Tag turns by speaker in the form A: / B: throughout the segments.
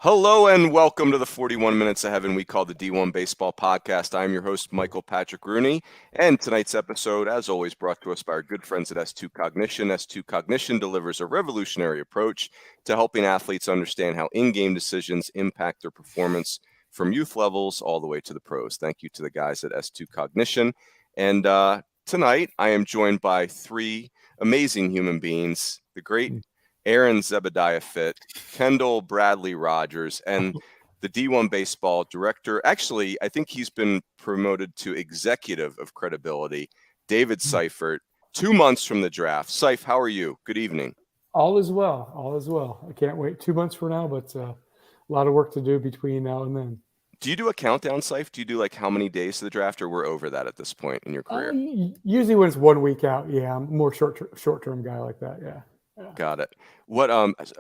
A: Hello and welcome to the 41 Minutes of Heaven we call the D1Baseball Podcast. I'm your host, Michael Patrick Rooney, and tonight's episode, as always, brought to us by our good friends at S2 Cognition. S2 Cognition delivers a revolutionary approach to helping athletes understand how in-game decisions impact their performance from youth levels all the way to the pros. Thank you to the guys at S2 Cognition. And tonight, I am joined by three amazing human beings, the great Aaron Zebediah Fitt, Kendall Bradley Rogers, and the D1 Baseball director. Actually, I think he's been promoted to executive of credibility, David Seifert, 2 months from the draft. Seif, how are you? Good evening.
B: All is well. All is well. I can't wait 2 months from now, but a lot of work to do between now and then.
A: Do you do a countdown, Seif? Do you do like how many days to the draft, or we're over that at this point in your career?
B: Usually when it's 1 week out, yeah, I'm more short-term guy like that, yeah.
A: Got it. What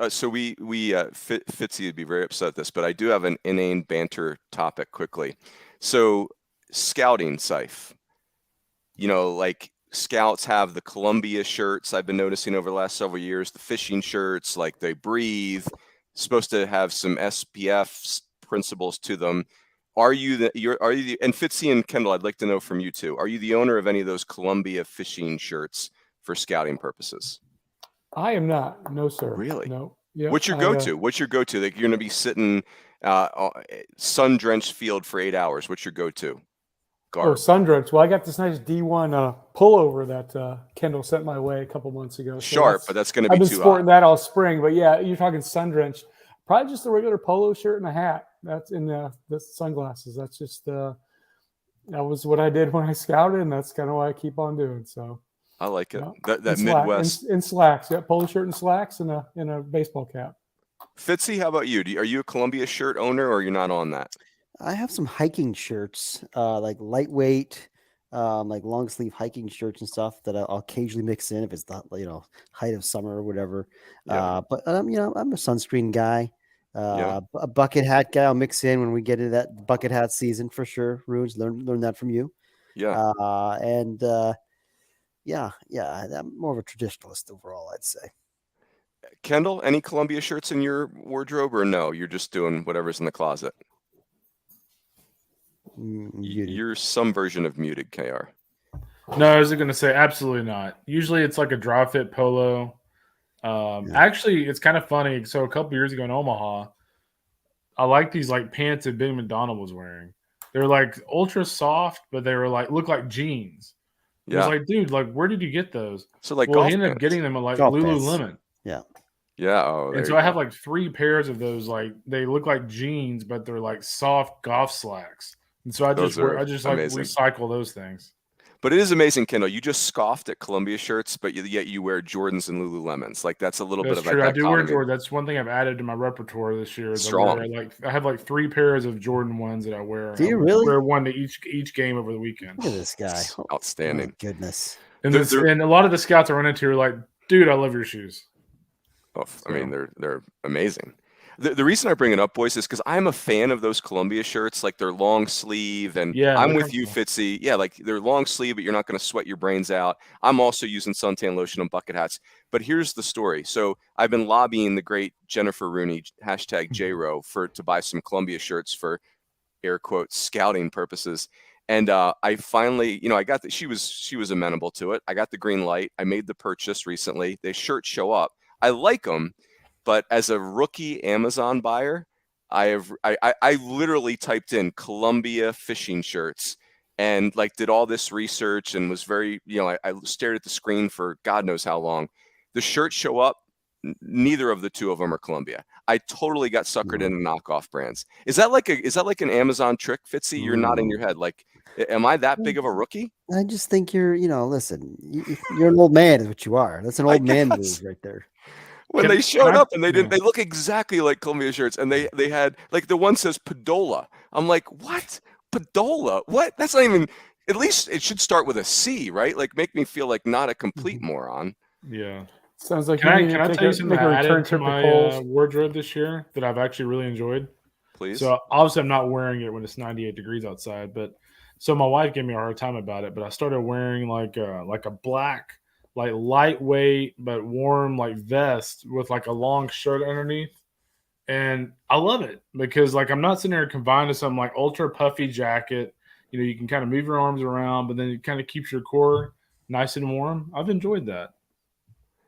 A: so Fitzy would be very upset at this, but I do have an inane banter topic quickly. So scouting, Seif, like scouts have the Columbia shirts I've been noticing over the last several years, the fishing shirts, like they breathe, supposed to have some SPF principles to them. And Fitzy and Kendall, I'd like to know from you too, are you the owner of any of those Columbia fishing shirts for scouting purposes?
B: I am not. No, sir.
A: Really?
B: No. Yep.
A: What's your go-to? What's your go-to? Like you're going to be sitting sun-drenched field for 8 hours. What's your go-to?
B: Oh, sun-drenched. Well, I got this nice D1 pullover that Kendall sent my way a couple months ago.
A: Sharp, but that's going to be too hot.
B: I've been sporting that all spring. But yeah, you're talking sun-drenched. Probably just a regular polo shirt and a hat. That's in the sunglasses. That's just that was what I did when I scouted, and that's kind of what I keep on doing. So.
A: I like it. That Midwest
B: in slacks, yeah, polo shirt and slacks, and a baseball cap.
A: Fitzy, how about you? Are you a Columbia shirt owner, or you're not on that?
C: I have some hiking shirts, like lightweight, like long sleeve hiking shirts and stuff that I'll occasionally mix in if it's not, height of summer or whatever. Yeah. But I'm a sunscreen guy, a bucket hat guy. I'll mix in when we get into that bucket hat season for sure. Runes, learn that from you.
A: Yeah.
C: Yeah, I'm more of a traditionalist overall, I'd say.
A: Kendall, any Columbia shirts in your wardrobe, or no? You're just doing whatever's in the closet. You're some version of muted, KR.
D: No, I was going to say absolutely not. Usually it's like a dry fit polo. Actually, it's kind of funny. So a couple years ago in Omaha, I like these like pants that Benny McDonald was wearing. They're like ultra soft, but they were like look like jeans. Yeah. I was like, dude, like, where did you get those?
A: So, like,
D: he ended up getting them at like Lululemon.
C: Yeah.
A: Yeah. Oh,
D: and so I have like 3 pairs of those. Like, they look like jeans, but they're like soft golf slacks. And so I just recycle those things.
A: But it is amazing, Kendall. You just scoffed at Columbia shirts, but yet you wear Jordans and Lululemons. Like that's a little bit of
D: true. I do wear Jordan. That's one thing I've added to my repertoire this year.
A: Strong.
D: I have like 3 pairs of Jordan ones that I wear.
C: Do you really?
D: Wear one to each game over the weekend.
C: Look at this guy.
A: Outstanding.
C: Oh, goodness.
D: And a lot of the scouts I run into are like, dude, I love your shoes.
A: Oh, I mean, they're amazing. The reason I bring it up, boys, is because I'm a fan of those Columbia shirts. Like they're long sleeve, and I'm with you, Fitzy. Yeah, like they're long sleeve, but you're not going to sweat your brains out. I'm also using suntan lotion on bucket hats. But here's the story. So I've been lobbying the great Jennifer Rooney, #JRO, to buy some Columbia shirts for air quotes scouting purposes. And I finally, I got she was amenable to it. I got the green light. I made the purchase recently. The shirts show up. I like them. But as a rookie Amazon buyer, I literally typed in Columbia fishing shirts and like did all this research and was very, I stared at the screen for God knows how long. The shirts show up. Neither of the two of them are Columbia. I totally got suckered into knockoff brands. Is that like an Amazon trick, Fitzy? You're nodding your head. Like, am I that big of a rookie?
C: I just think you're, listen, you're an old man is what you are. That's an old man move right there.
A: When they showed up and they look exactly like Columbia shirts, and they had like the one says Padola. I'm like, what? Padola? What? That's not even. At least it should start with a C, right? Like make me feel like not a complete moron.
D: Yeah.
B: Sounds like
D: can I tell you something I added to my wardrobe this year that I've actually really enjoyed?
A: Please.
D: So obviously I'm not wearing it when it's 98 degrees outside, but so my wife gave me a hard time about it. But I started wearing like a black, like lightweight but warm like vest with like a long shirt underneath. And I love it because, like, I'm not sitting there confined to some, like, ultra puffy jacket. You know, you can kind of move your arms around, but then it kind of keeps your core nice and warm. I've enjoyed that.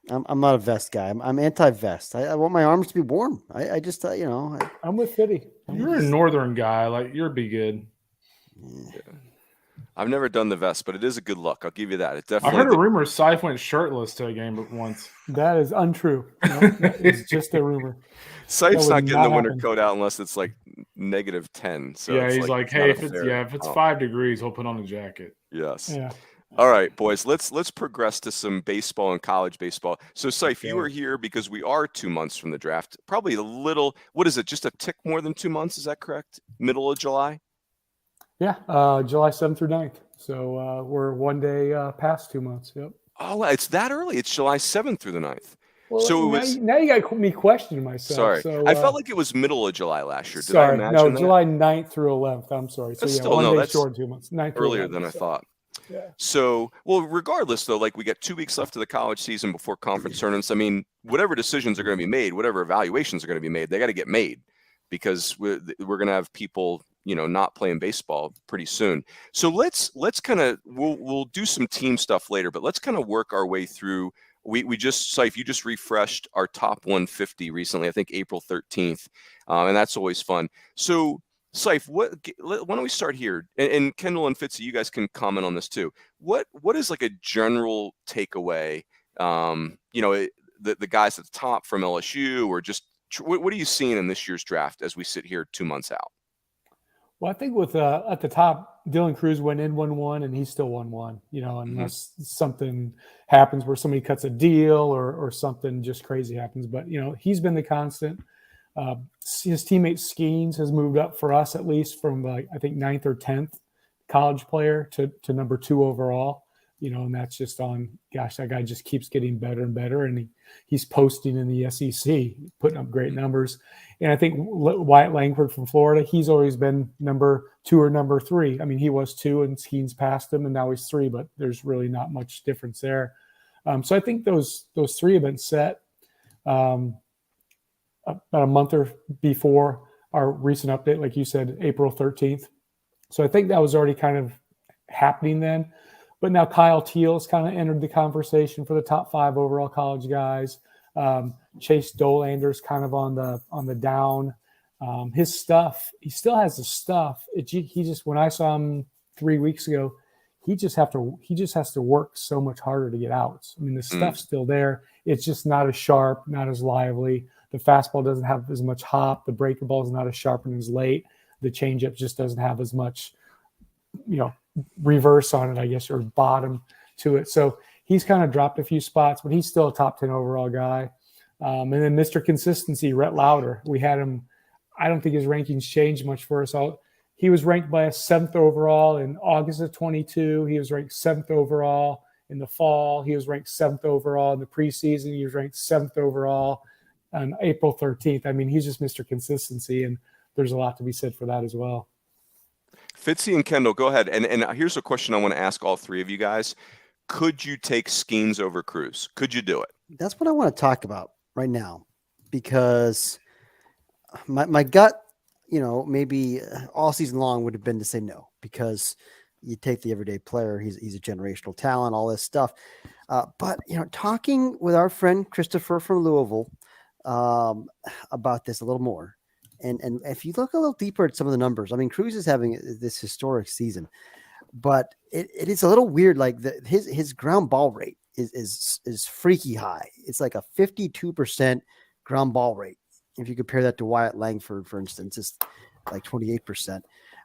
C: I'm not a vest guy. I'm anti-vest. I want my arms to be warm. I just,
B: I'm with Fitty.
D: You're a northern guy. Like, you'll be good.
A: Yeah. I've never done the vest, but it is a good look. I'll give you that. It definitely.
D: I heard a rumor Seif went shirtless to a game once.
B: That is untrue. It's just a rumor.
A: Seif's not getting the winter coat out unless it's like -10. So
D: yeah, he's like, hey, if it's 5 degrees, he'll put on a jacket.
A: Yes.
B: Yeah.
A: All right, boys, let's progress to some baseball and college baseball. So, Seif, you are here because we are 2 months from the draft. Probably a little, what is it, just a tick more than 2 months? Is that correct? Middle of July?
B: Yeah, July 7th through 9th. So we're 1 day past 2 months. Yep.
A: Oh, it's that early. It's July 7th through the 9th.
B: Well,
A: so
B: now you got me questioning myself.
A: Sorry.
B: So,
A: I felt like it was middle of July last year. Did
B: sorry,
A: I imagine that?
B: July 9th through 11th. I'm sorry. So,
A: that's
B: 1 day
A: that's
B: short, 2 months. 9th
A: earlier
B: 11th,
A: than I thought.
B: Yeah.
A: So, well, regardless, though, like we got 2 weeks left of the college season before conference tournaments. I mean, whatever decisions are going to be made, whatever evaluations are going to be made, they got to get made because we're going to have people, not playing baseball pretty soon. So let's kind of we'll do some team stuff later, but let's kind of work our way through. We just, Seif, you just refreshed our top 150 recently, I think April 13th, and that's always fun. So, Seif, why don't we start here? And Kendall and Fitzy, you guys can comment on this too. What is like a general takeaway? The guys at the top from LSU, or just what are you seeing in this year's draft as we sit here 2 months out?
B: Well, I think with at the top, Dylan Cruz went in 1-1, and he's still 1-1. Unless something happens where somebody cuts a deal or something just crazy happens. But he's been the constant. His teammate Skeens has moved up for us, at least from I think 9th or 10th college player to number 2 overall. And that's just on, gosh, that guy just keeps getting better and better. And he's posting in the SEC, putting up great numbers. And I think Wyatt Langford from Florida, he's always been number 2 or number 3. I mean, he was 2 and Skeens passed him, and now he's 3, but there's really not much difference there. So I think those 3 have been set about a month or before our recent update, like you said, April 13th. So I think that was already kind of happening then. But now Kyle Teal's kind of entered the conversation for the top 5 overall college guys. Chase Dolander's kind of on the down. His stuff, he still has the stuff. He just, when I saw him 3 weeks ago, he just has to work so much harder to get outs. I mean, the stuff's still there. It's just not as sharp, not as lively. The fastball doesn't have as much hop. The breaker ball is not as sharp and as late. The changeup just doesn't have as much, reverse on it, I guess, or bottom to it. So he's kind of dropped a few spots, but he's still a top 10 overall guy. And then Mr. Consistency, Rhett Lauder, we had him. I don't think his rankings changed much for us. He was ranked by us 7th overall in August of 22. He was ranked 7th overall in the fall. He was ranked 7th overall in the preseason. He was ranked 7th overall on April 13th. I mean, he's just Mr. Consistency, and there's a lot to be said for that as well.
A: Fitzy and Kendall, go ahead. And here's a question I want to ask all 3 of you guys. Could you take Skeens over Cruz? Could you do it?
C: That's what I want to talk about right now, because my gut, maybe all season long would have been to say no, because you take the everyday player. He's a generational talent, all this stuff. But, talking with our friend Christopher from Louisville about this a little more. And if you look a little deeper at some of the numbers, I mean, Cruz is having this historic season, but it is a little weird. Like his ground ball rate is freaky high. It's like a 52% ground ball rate. If you compare that to Wyatt Langford, for instance, it's like 28%.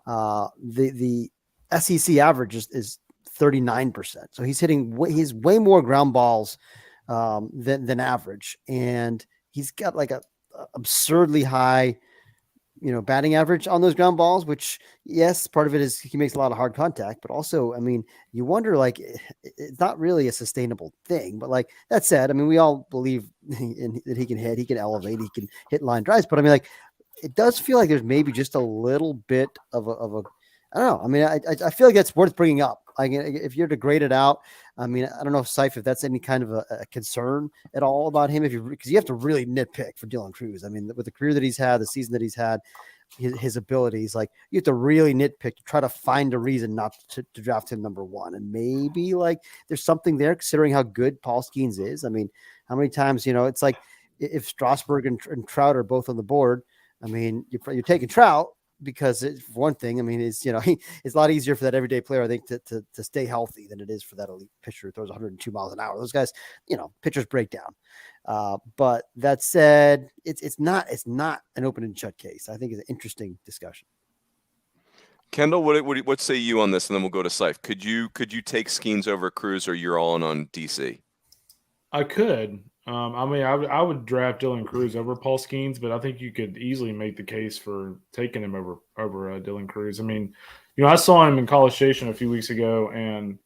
C: The SEC average is 39%. So he's way more ground balls than average, and he's got like a absurdly high batting average on those ground balls, which, yes, part of it is he makes a lot of hard contact, but also, I mean, you wonder, like, it's not really a sustainable thing. But like that said, I mean, we all believe that he can hit, he can elevate, he can hit line drives. But I mean, like, it does feel like there's maybe just a little bit of I don't know. I mean, I feel like that's worth bringing up. Like, if you're to grade it out, I mean, I don't know if Seifert, if that's any kind of a concern at all about him, because you have to really nitpick for Dylan Cruz. I mean, with the career that he's had, the season that he's had, his abilities, like you have to really nitpick to try to find a reason not to draft him number one. And maybe like there's something there considering how good Paul Skeens is. I mean, how many times, it's like if Strasburg and Trout are both on the board, I mean, you're taking Trout because for one thing, I mean, it's a lot easier for that everyday player, I think, to stay healthy than it is for that elite pitcher who throws 102 miles an hour. Those guys, pitchers break down. But that said, it's not an open and shut case. I think it's an interesting discussion.
A: Kendall, what say you on this, and then we'll go to Seif. Could you take Skeens over Cruz, or you're all in on DC?
D: I could. I mean, I would draft Dylan Cruz over Paul Skeens, but I think you could easily make the case for taking him over Dylan Cruz. I mean, I saw him in College Station a few weeks ago, and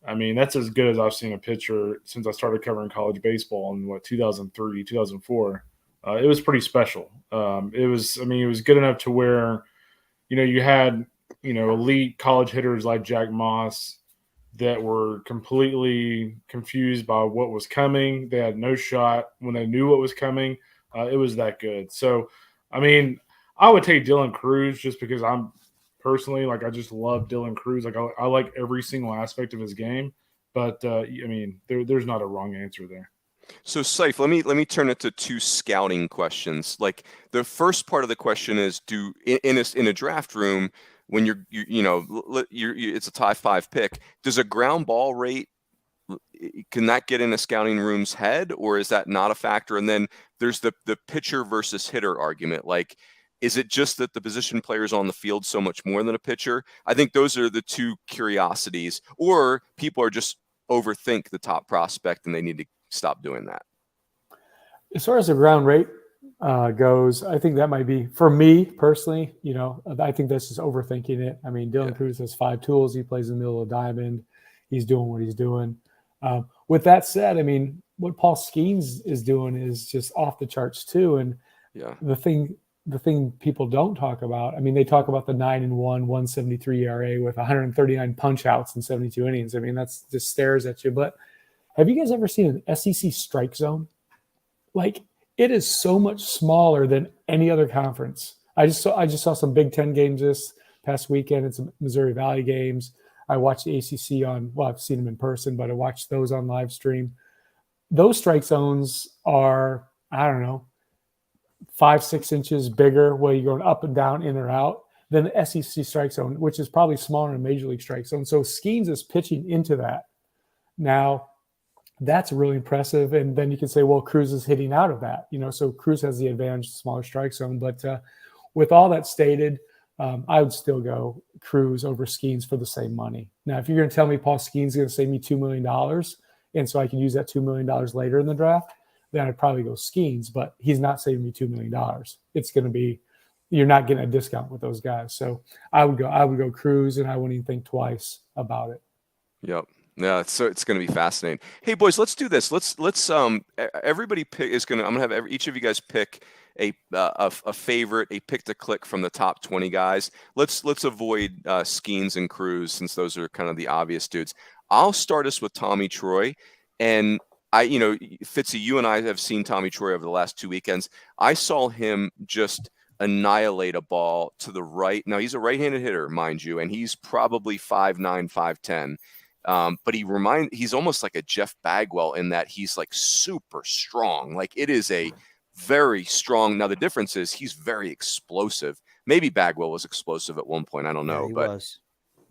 D: I mean, that's as good as I've seen a pitcher since I started covering college baseball in 2003, 2004. It was pretty special. It was good enough to where, you had, elite college hitters like Jack Moss that were completely confused by what was coming. They had no shot when they knew what was coming. It was that good. So, I mean, I would take Dylan Cruz just because I'm personally, I just love Dylan Cruz. Like, I like every single aspect of his game. But, I mean, there's not a wrong answer there.
A: So, Seif, let me turn it to two scouting questions. Like, the first part of the question is, in a draft room, when you're it's a tie 5 pick, does a ground ball rate, can that get in a scouting room's head, or is that not a factor? And then there's the pitcher versus hitter argument. Like, is it just that the position player is on the field so much more than a pitcher? I think those are the two curiosities, or people are just overthink the top prospect and they need to stop doing that.
B: As far as the ground rate goes, I think that might be, for me personally, I think that's just overthinking it. I mean, Dylan Cruz has 5 tools. He plays in the middle of the diamond. He's doing what he's doing. With that said, I mean, what Paul Skeens is doing is just off the charts too. And the thing people don't talk about, I mean, they talk about the 9-1, 173 ERA with 139 punch outs in 72 innings. I mean, that's just stares at you. But have you guys ever seen an SEC strike zone? Like, it is so much smaller than any other conference. I just saw some Big Ten games this past weekend and some Missouri Valley games. I watched the ACC I've seen them in person, but I watched those on live stream. Those strike zones are, I don't know, 5-6 inches bigger, where you're going up and down, in or out, than the SEC strike zone, which is probably smaller than Major League strike zone. So Skeens is pitching into that. Now, that's really impressive. And then you can say, well, Cruz is hitting out of that, so Cruz has the advantage of the smaller strike zone. But with all that stated, I would still go Cruz over Skeens for the same money. Now, if you're going to tell me Paul Skeens is going to save me $2 million, and so I can use that $2 million later in the draft, then I'd probably go Skeens, but he's not saving me $2 million. It's going to be, you're not getting a discount with those guys. So I would go Cruz, and I wouldn't even think twice about it.
A: Yep. Yeah, it's going to be fascinating. Hey, boys, let's do this. Let's everybody pick I'm going to have each of you guys pick a favorite, a pick to click from the top 20 guys. Let's avoid Skeens and Cruz, since those are kind of the obvious dudes. I'll start us with Tommy Troy, and Fitzy, you and I have seen Tommy Troy over the last 2 weekends. I saw him just annihilate a ball to the right. Now, he's a right-handed hitter, mind you, and he's probably 5'9", 5'10". But he's almost like a Jeff Bagwell in that he's like super strong. Like, it is a very strong. Now, the difference is he's very explosive. Maybe Bagwell was explosive at one point. I don't know.
C: Yeah,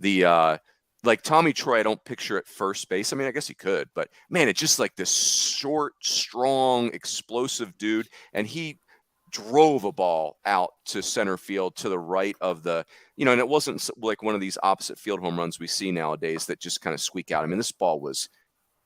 C: he
A: was. Like Tommy Troy, I don't picture at first base. I mean, I guess he could, but man, it's just like this short, strong, explosive dude. And he drove a ball out to center field to the right of the, and it wasn't like one of these opposite field home runs we see nowadays that just kind of squeak out. I mean, this ball was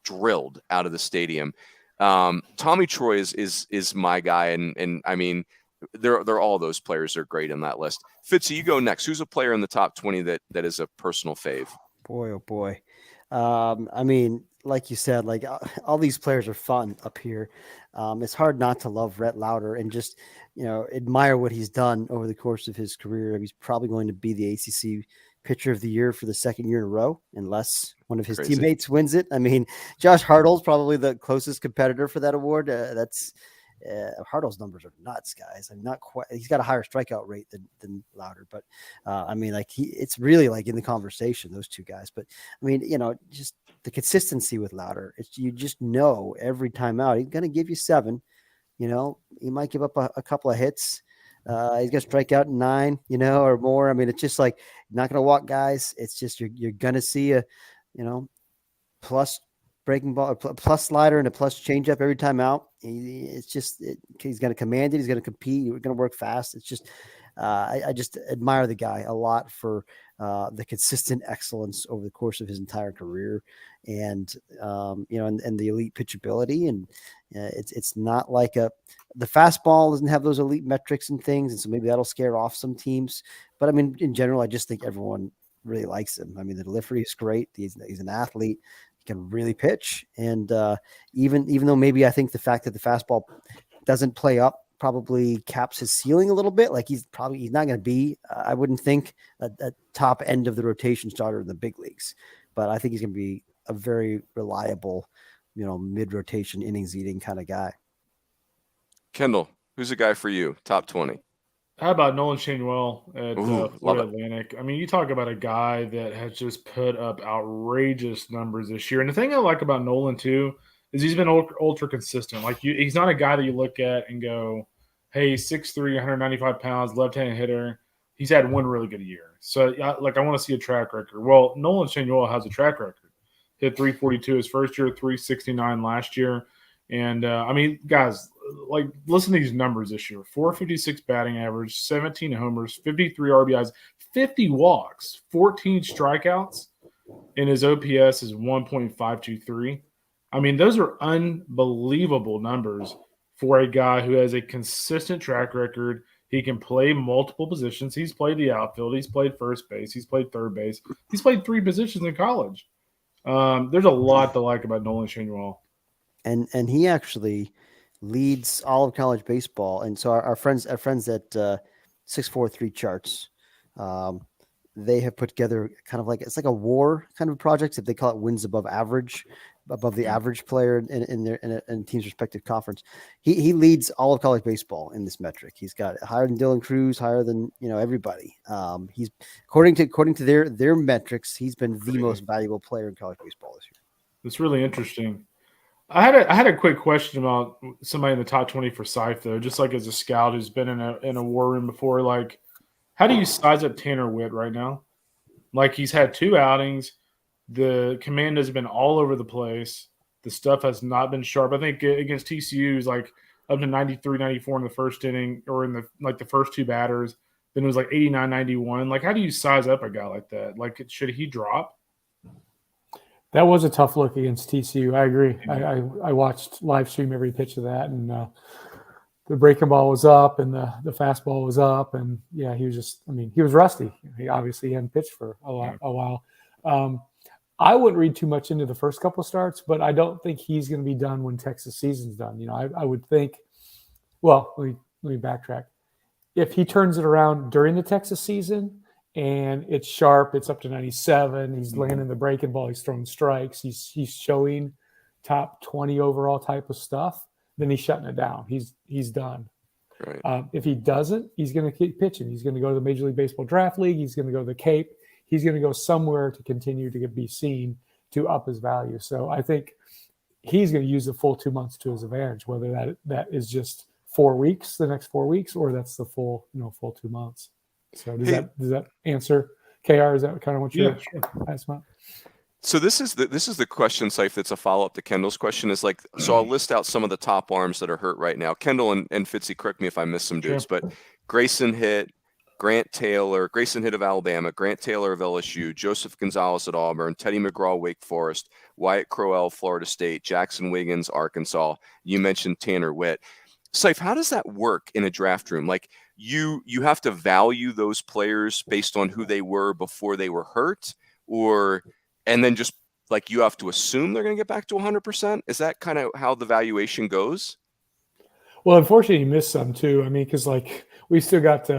A: drilled out of the stadium. Tommy Troy is my guy. And I mean, they're all those players are great in that list. Fitzy, you go next. Who's a player in the top 20 that is a personal fave?
C: Boy, oh boy. I mean, like you said, like all these players are fun up here. It's hard not to love Rhett Lauder and just, admire what he's done over the course of his career. He's probably going to be the ACC pitcher of the year for the second year in a row, unless one of his teammates wins it. I mean, Josh Hartle's probably the closest competitor for that award. Hartle's numbers are nuts, guys. I mean, not quite. He's got a higher strikeout rate than Lauder, but I mean, like it's really like in the conversation, those two guys. But I mean, just the consistency with Lauder. You just know every time out he's going to give you 7. He might give up a couple of hits. He's going to strike out 9, or more. I mean, it's just like not going to walk guys. It's just you're going to see a, plus breaking ball, plus slider, and a plus changeup every time out. He's going to command it. He's going to compete. He's going to work fast. It's just I just admire the guy a lot for the consistent excellence over the course of his entire career, and and the elite pitchability. And it's not like the fastball doesn't have those elite metrics and things, and so maybe that'll scare off some teams. But I mean, in general, I just think everyone really likes him. I mean, the delivery is great. He's an athlete. He can really pitch, and even though maybe I think the fact that the fastball doesn't play up probably caps his ceiling a little bit. Like he's not going to be, I wouldn't think, a top end of the rotation starter in the big leagues, but I think he's going to be a very reliable, mid-rotation innings eating kind of guy.
A: Kendall, who's a guy for you? Top 20.
D: How about Nolan Shanuel at Florida Atlantic? I mean, you talk about a guy that has just put up outrageous numbers this year. And the thing I like about Nolan, too, is he's been ultra consistent. Like he's not a guy that you look at and go, hey, 6'3", 195 pounds, left-handed hitter. He's had one really good year. So, I want to see a track record. Well, Nolan Shanuel has a track record. Hit 342 his first year, 369 last year. And, I mean, guys, listen to these numbers this year. 456 batting average, 17 homers, 53 RBIs, 50 walks, 14 strikeouts, and his OPS is 1.523. I mean, those are unbelievable numbers for a guy who has a consistent track record. He can play multiple positions. He's played the outfield. He's played first base. He's played third base. He's played 3 positions in college. There's a lot to like about Nolan Shanuel.
C: And he actually leads all of college baseball. And so our friends at 643 Charts, they have put together kind of like, it's like a WAR kind of project. If they call it wins above average, above the average player in team's respective conference. He leads all of college baseball in this metric. He's got higher than Dylan Cruz, higher than everybody. He's according to their metrics, he's been the most valuable player in college baseball this year.
D: That's really interesting. I had a quick question about somebody in the top 20 for Seif, though, just like as a scout who's been in a war room before. Like, how do you size up Tanner Witt right now? Like, he's had 2 outings. The command has been all over the place. The stuff has not been sharp. I think against TCU is like up to 93, 94 in the first inning, or in the first 2 batters. Then it was like 89, 91. Like, how do you size up a guy like that? Like, should he drop?
B: That was a tough look against TCU. I agree. I watched live stream every pitch of that, and the breaking ball was up, and the fastball was up, and yeah, he was rusty. He obviously hadn't pitched for a while. I wouldn't read too much into the first couple of starts, but I don't think he's going to be done when Texas season's done. I would think. Well, let me backtrack. If he turns it around during the Texas season, and it's sharp, it's up to 97. He's landing the breaking ball. He's throwing strikes. He's showing top 20 overall type of stuff. Then he's shutting it down. He's done.
A: Right.
B: If he doesn't, he's going to keep pitching. He's going to go to the Major League Baseball Draft League. He's going to go to the Cape. He's going to go somewhere to continue to be seen to up his value. So I think he's going to use the full 2 months to his advantage, whether that is just 4 weeks, the next 4 weeks, or that's the full 2 months. So does that answer, KR? Is that kind of what you're asking about?
A: So this is the question, Seif, that's a follow-up to Kendall's question. Is like, so I'll list out some of the top arms that are hurt right now. Kendall and Fitzy, correct me if I missed some dudes, but Grayson hit, Grayson hit of Alabama, Grant Taylor of LSU, Joseph Gonzalez at Auburn, Teddy McGraw, Wake Forest, Wyatt Crowell, Florida State, Jackson Wiggins, Arkansas. You mentioned Tanner Witt. Seif, how does that work in a draft room? Like, you have to value those players based on who they were before they were hurt, and then just like you have to assume they're going to get back to 100%? Is that kind of how the valuation goes?
B: Well, unfortunately, you missed some too. I mean, because like we still got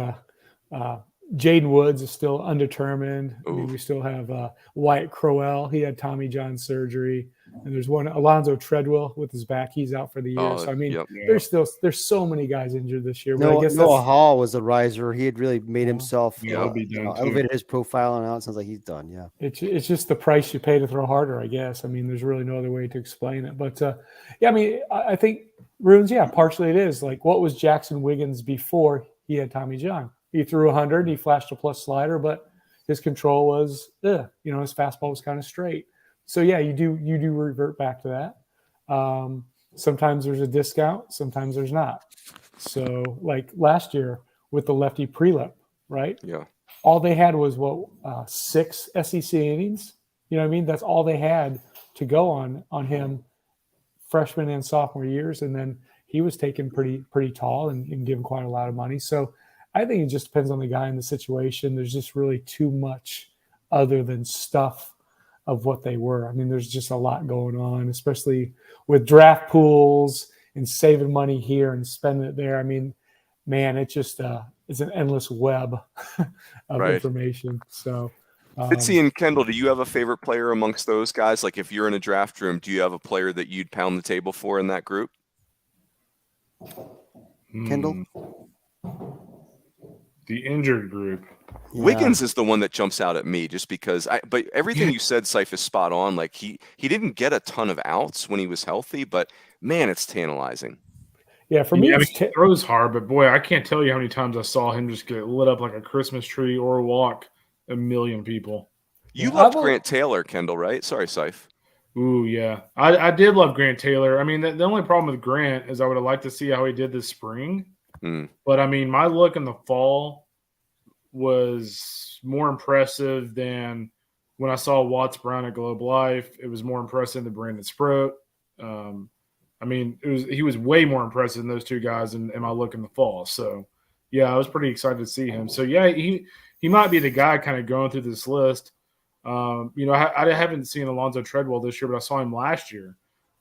B: Jaden Woods is still undetermined.
A: Ooh.
B: I mean, we still have Wyatt Crowell. He had Tommy John surgery. And there's one, Alonzo Treadwell with his back. He's out for the year. So, I mean, there's so many guys injured this year. But I guess
C: Noah Hall was a riser. He had really made himself, elevated his profile, and now it sounds like he's done. Yeah.
B: It's just the price you pay to throw harder, I guess. I mean, there's really no other way to explain it. But, I mean, I think Runes, partially it is. Like, what was Jackson Wiggins before he had Tommy John? He threw 100, he flashed a plus slider, but his control was, his fastball was kind of straight. So you do revert back to that. Sometimes there's a discount, sometimes there's not. So like last year with the lefty Prelip, right?
A: Yeah.
B: All they had was 6 SEC innings. You know what I mean? That's all they had to go on him freshman and sophomore years. And then he was taken pretty tall and given quite a lot of money. So I think it just depends on the guy and the situation. There's just really too much other than stuff of what they were. I mean, there's just a lot going on, especially with draft pools and saving money here and spending it there. I mean, man, it just it's an endless web of information. So,
A: Fitzy and Kendall, do you have a favorite player amongst those guys? Like, if you're in a draft room, do you have a player that you'd pound the table for in that group?
C: Kendall?
D: The injured group.
A: Yeah. Wiggins is the one that jumps out at me just because but everything you said, Seif, is spot on. Like he didn't get a ton of outs when he was healthy, but man, it's tantalizing.
B: Yeah, for me,
D: he throws hard, but boy, I can't tell you how many times I saw him just get lit up like a Christmas tree or walk a million people.
A: You loved Grant Taylor, Kendall, right? Sorry, Seif.
D: Ooh, yeah. I did love Grant Taylor. I mean, the only problem with Grant is I would have liked to see how he did this spring. But, I mean, my look in the fall was more impressive than when I saw Watts Brown at Globe Life. It was more impressive than Brandon Sproat. I mean, he was way more impressive than those two guys in my look in the fall. So, yeah, I was pretty excited to see him. So, yeah, he might be the guy kind of going through this list. I haven't seen Alonzo Treadwell this year, but I saw him last year,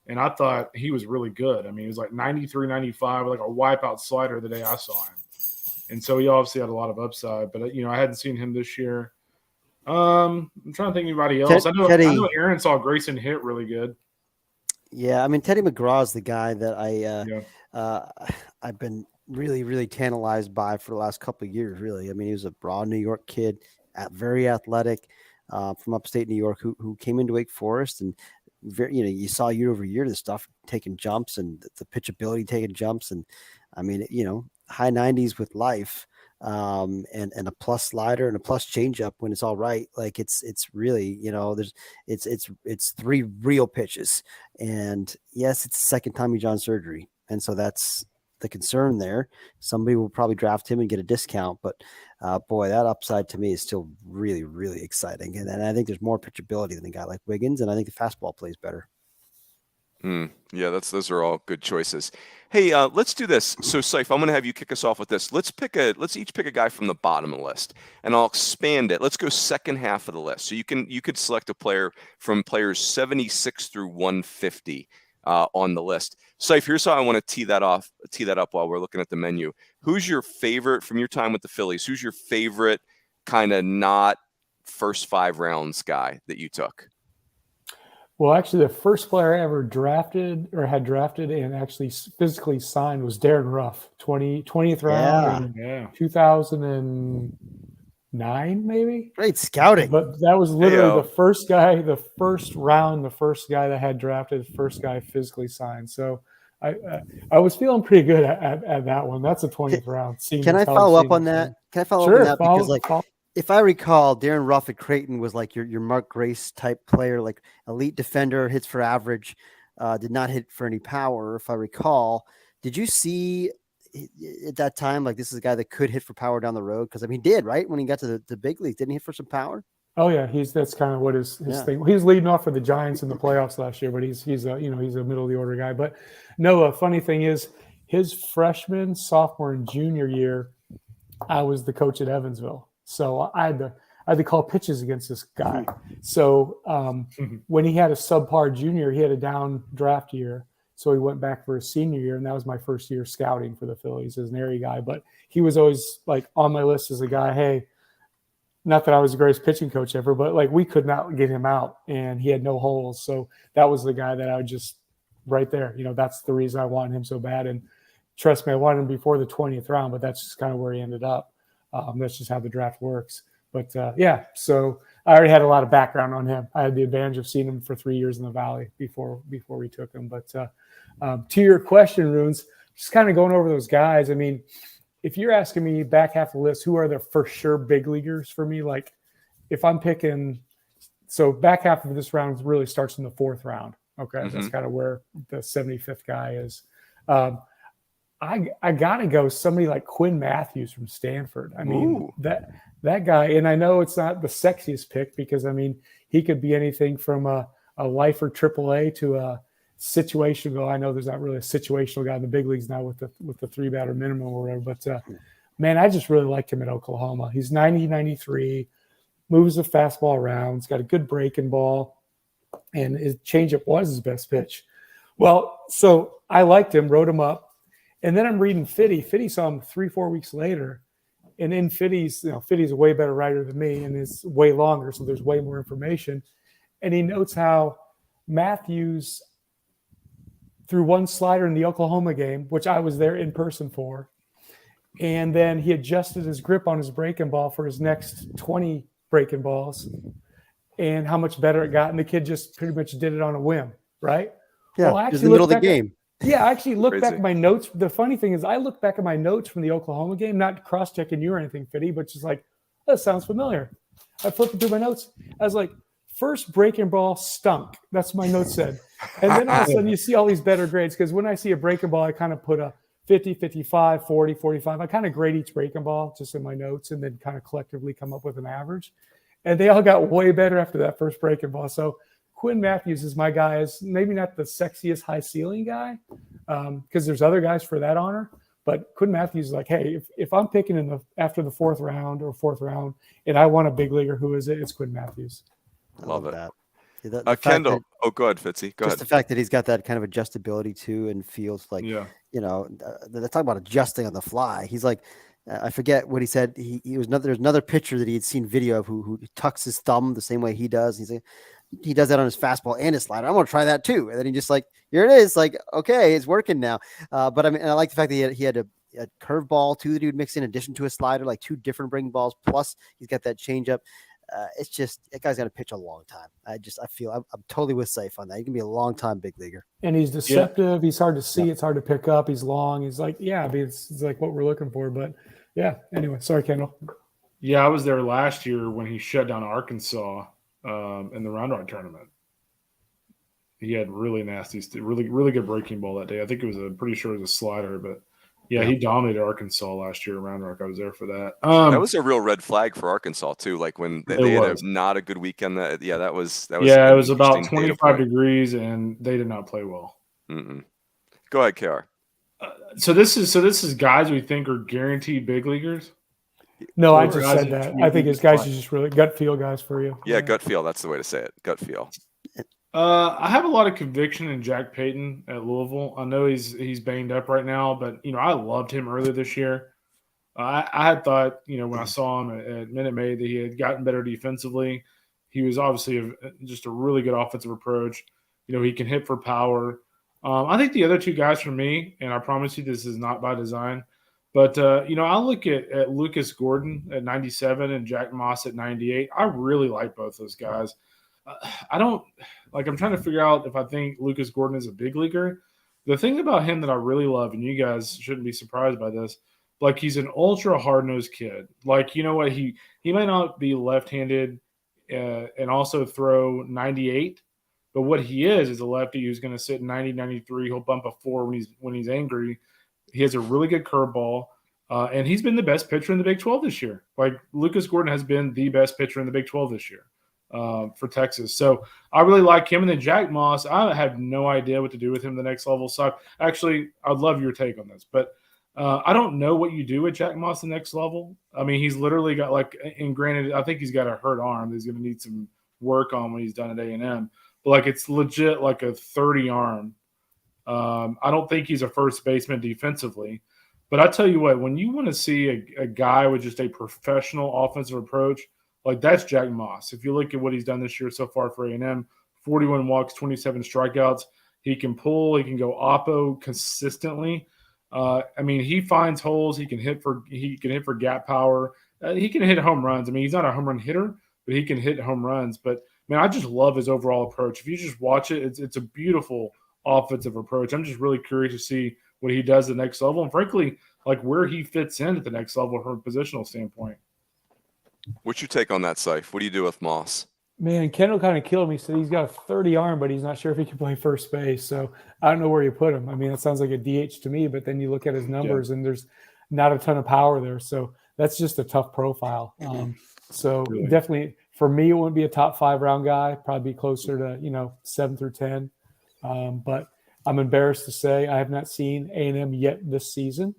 D: and I thought he was really good. I mean, he was like 93, 95, like a wipeout slider the day I saw him. And so he obviously had a lot of upside, but, I hadn't seen him this year. I'm trying to think of anybody else. I know Aaron saw Grayson hit really good.
C: Yeah, I mean, Teddy McGraw is the guy that I've been really, really tantalized by for the last couple of years, really. I mean, he was a raw New York kid, very athletic, from upstate New York who came into Wake Forest, and you saw year over year the stuff taking jumps and the pitchability taking jumps, and I mean, high 90s with life, and a plus slider and a plus changeup when it's all right. Like it's really, it's 3 real pitches, and yes, it's the second Tommy John surgery, and so that's the concern there. Somebody will probably draft him and get a discount, but boy, that upside to me is still really, really exciting. And I think there's more pitchability than a guy like Wiggins, and I think the fastball plays better.
A: Yeah, those are all good choices. Hey, let's do this. So, Seif, I'm going to have you kick us off with this. Let's each pick a guy from the bottom of the list, and I'll expand it. Let's go second half of the list. So you could select a player from players 76 through 150 on the list. Seif, here's how I want to tee that up while we're looking at the menu. Who's your favorite from your time with the Phillies? Who's your favorite kind of not first 5 rounds guy that you took?
B: Well, actually, the first player I ever had drafted and actually physically signed was Darren Ruff, 20th round in 2009, maybe.
C: Great scouting.
B: But that was literally the first guy that had drafted, first guy physically signed. So I was feeling pretty good at that one. That's a 20th round.
C: Can I follow up on that?
B: Sure,
C: because if I recall, Darren Ruff at Creighton was like your Mark Grace type player, like elite defender, hits for average, did not hit for any power, if I recall. Did you see at that time, like, this is a guy that could hit for power down the road? Because, I mean, he did, right? When he got to the big leagues, didn't he hit for some power?
B: Oh, yeah. That's kind of what his thing. He was leading off for the Giants in the playoffs last year, but he's a middle of the order guy. But no, a funny thing is his freshman, sophomore, and junior year, I was the coach at Evansville. So I had to call pitches against this guy. So when he had a subpar junior, he had a down draft year. So he went back for his senior year, and that was my first year scouting for the Phillies as an area guy. But he was always like on my list as a guy, hey, not that I was the greatest pitching coach ever, but like we could not get him out and he had no holes. So that was the guy that I would just right there, that's the reason I wanted him so bad. And trust me, I wanted him before the 20th round, but that's just kind of where he ended up. That's just how the draft works. But so I already had a lot of background on him. I had the advantage of seeing him for 3 years in the Valley before we took him. But to your question, Runes, just kind of going over those guys. I mean, if you're asking me back half of the list, who are the for sure big leaguers for me? Like if I'm picking, so back half of this round really starts in the 4th round. Okay. Mm-hmm. That's kind of where the 75th guy is. I got to go somebody like Quinn Matthews from Stanford. I mean, that guy, and I know it's not the sexiest pick because, I mean, he could be anything from a lifer AAA to a situational. I know there's not really a situational guy in the big leagues now with the 3-batter minimum or whatever, but man, I just really liked him at Oklahoma. He's 90-93, moves the fastball around. He's got a good breaking ball, and his changeup was his best pitch. Well, so I liked him, wrote him up. And then I'm reading Fitty. Fitty saw him 3-4 weeks later. And in Fitty's, Fitty's a way better writer than me and is way longer. So there's way more information. And he notes how Matthews threw one slider in the Oklahoma game, which I was there in person for. And then he adjusted his grip on his breaking ball for his next 20 breaking balls and how much better it got. And the kid just pretty much did it on a whim, right?
C: Yeah, well, it was in the middle of the game.
B: Yeah, I actually looked back at my notes. The funny thing is I looked back at my notes from the Oklahoma game, not cross-checking you or anything, Fitty, but just like, that sounds familiar. I flipped through my notes. I was like, first breaking ball stunk. That's what my notes said. And then all of a sudden you see all these better grades because when I see a breaking ball, I kind of put a 50, 55, 40, 45. I kind of grade each breaking ball just in my notes and then kind of collectively come up with an average. And they all got way better after that first breaking ball. So Quinn Matthews is my guy. Is maybe not the sexiest high ceiling guy because there's other guys for that honor. But Quinn Matthews is like, hey, if I'm picking after the 4th round and I want a big leaguer, who is it? It's Quinn Matthews.
A: Love it.
C: That. The
A: Kendall. Go ahead, Fitzy. Go ahead.
C: The fact that he's got that kind of adjustability too and feels like, they talk about adjusting on the fly. He's like, I forget what he said. There's another pitcher that he had seen video of who tucks his thumb the same way he does. He's like, he does that on his fastball and his slider. I'm going to try that too. And then he just like, here it is. Like, okay, it's working now. But I mean, and I like the fact that he had a curveball too that he would mix in addition to a slider, like 2 different breaking balls. Plus he's got that changeup. It's just, that guy's going to pitch a long time. I feel I'm totally with Seif on that. He can be a long time big leaguer.
B: And he's deceptive. Yeah. He's hard to see. Yeah. It's hard to pick up. He's long. He's like, it's like what we're looking for. But yeah, anyway, sorry, Kendall.
D: Yeah, I was there last year when he shut down Arkansas in the Round Rock tournament. He had really nasty, really good breaking ball that day. I think it was pretty sure it was a slider, but yeah, he dominated Arkansas last year at Round Rock. I was there for that.
A: That was a real red flag for Arkansas too. Like when they had not a good weekend. That was.
D: Yeah, it was about 25 degrees, and they did not play well.
A: Mm-mm. Go ahead, KR.
D: So this is guys we think are guaranteed big leaguers.
B: No, I just said that. I think his guys are just really gut feel guys for you.
A: Yeah, gut feel. That's the way to say it. Gut feel.
D: I have a lot of conviction in Jack Payton at Louisville. I know he's banged up right now, but I loved him earlier this year. I had thought when I saw him at Minute Maid that he had gotten better defensively. He was obviously just a really good offensive approach. He can hit for power. I think the other 2 guys for me, and I promise you this is not by design, but I look at Lucas Gordon at 97 and Jack Moss at 98. I really like both those guys. I'm trying to figure out if I think Lucas Gordon is a big leaguer. The thing about him that I really love, and you guys shouldn't be surprised by this, like he's an ultra hard-nosed kid. Like, you know what? He might not be left-handed and also throw 98, but what he is a lefty who's going to sit 90, 93. He'll bump a 4 when he's angry. He has a really good curveball, and he's been the best pitcher in the Big 12 this year. Like Lucas Gordon has been the best pitcher in the Big 12 this year. For Texas. So I really like him. And then Jack Moss, I have no idea what to do with him the next level. So actually, I'd love your take on this. But I don't know what you do with Jack Moss the next level. I mean, he's literally got and granted, I think he's got a hurt arm that he's going to need some work on when he's done at A&M. But it's legit like a 30 arm. I don't think he's a first baseman defensively. But I tell you what, when you want to see a guy with just a professional offensive approach, Like, that's Jack Moss. If you look at what he's done this year so far for A&M, 41 walks, 27 strikeouts. He can pull. He can go oppo consistently. I mean, he finds holes. He can hit for gap power. He can hit home runs. I mean, he's not a home run hitter, but he can hit home runs. But, man, I just love his overall approach. If you just watch it, it's a beautiful offensive approach. I'm just really curious to see what he does at the next level, and frankly, like where he fits in at the next level from a positional standpoint.
A: What's your take on that, Seif? What do you do with Moss?
B: Man, Kendall kind of killed me. Said he's got a 30 arm, but he's not sure if he can play first base. So I don't know where you put him. I mean, it sounds like a DH to me, but then you look at his numbers and there's not a ton of power there. So that's just a tough profile. So definitely for me, it wouldn't be a top 5 round guy, probably closer to, 7 through 10. But I'm embarrassed to say I have not seen A&M yet this season.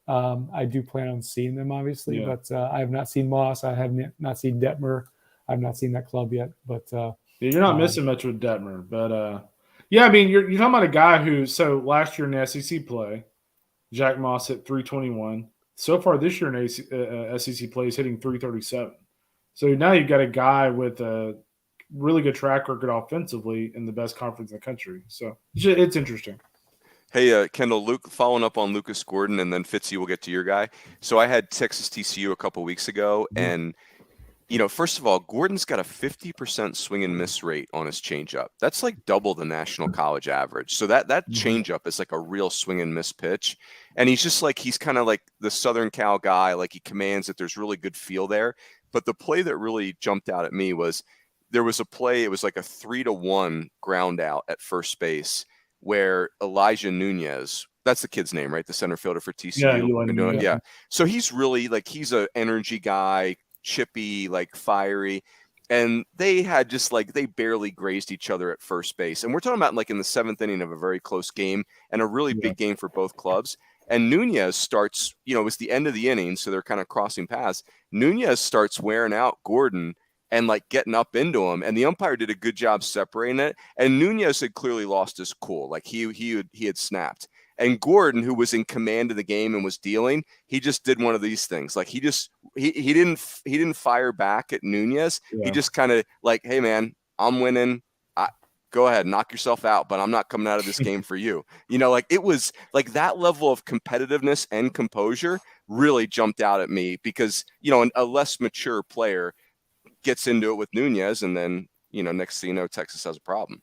B: I do plan on seeing them, obviously, but I have not seen Moss. I have not seen Detmer. I've not seen that club yet, but
D: you're not missing much with Detmer. But I mean, you're talking about a guy who, so last year in the SEC play, Jack Moss hit 321. So far this year in SEC play, he's hitting 337. So now you've got a guy with a really good track record offensively in the best conference in the country. So it's interesting.
A: Hey, Kendall, Luke, following up on Lucas Gordon, and then Fitzy, we'll get to your guy. So I had Texas TCU a couple weeks ago, and first of all, Gordon's got a 50% swing and miss rate on his changeup. That's like double the national college average. So that changeup is like a real swing and miss pitch. And he's kind of like the Southern Cal guy. Like, he commands it. There's really good feel there. But the play that really jumped out at me was there was a play. It was like a 3-1 ground out at first base where Elijah Nunez, that's the kid's name, right? The center fielder for TCU. Yeah. So he's really like, he's an energy guy, chippy, like fiery, and they had they barely grazed each other at first base. And we're talking about like in the 7th inning of a very close game and a really big game for both clubs. And Nunez starts, it was the end of the inning, so they're kind of crossing paths. Nunez starts wearing out Gordon and like getting up into him, and the umpire did a good job separating it. And Nunez had clearly lost his cool, like he had snapped. And Gordon, who was in command of the game and was dealing, he just did one of these things. Like he didn't fire back at Nunez. Yeah. He just kind of like, hey man, I'm winning. Go ahead, knock yourself out, but I'm not coming out of this game for you. Like it was like that level of competitiveness and composure really jumped out at me because, a less mature player gets into it with Nunez, and then, next thing you know, Texas has a problem.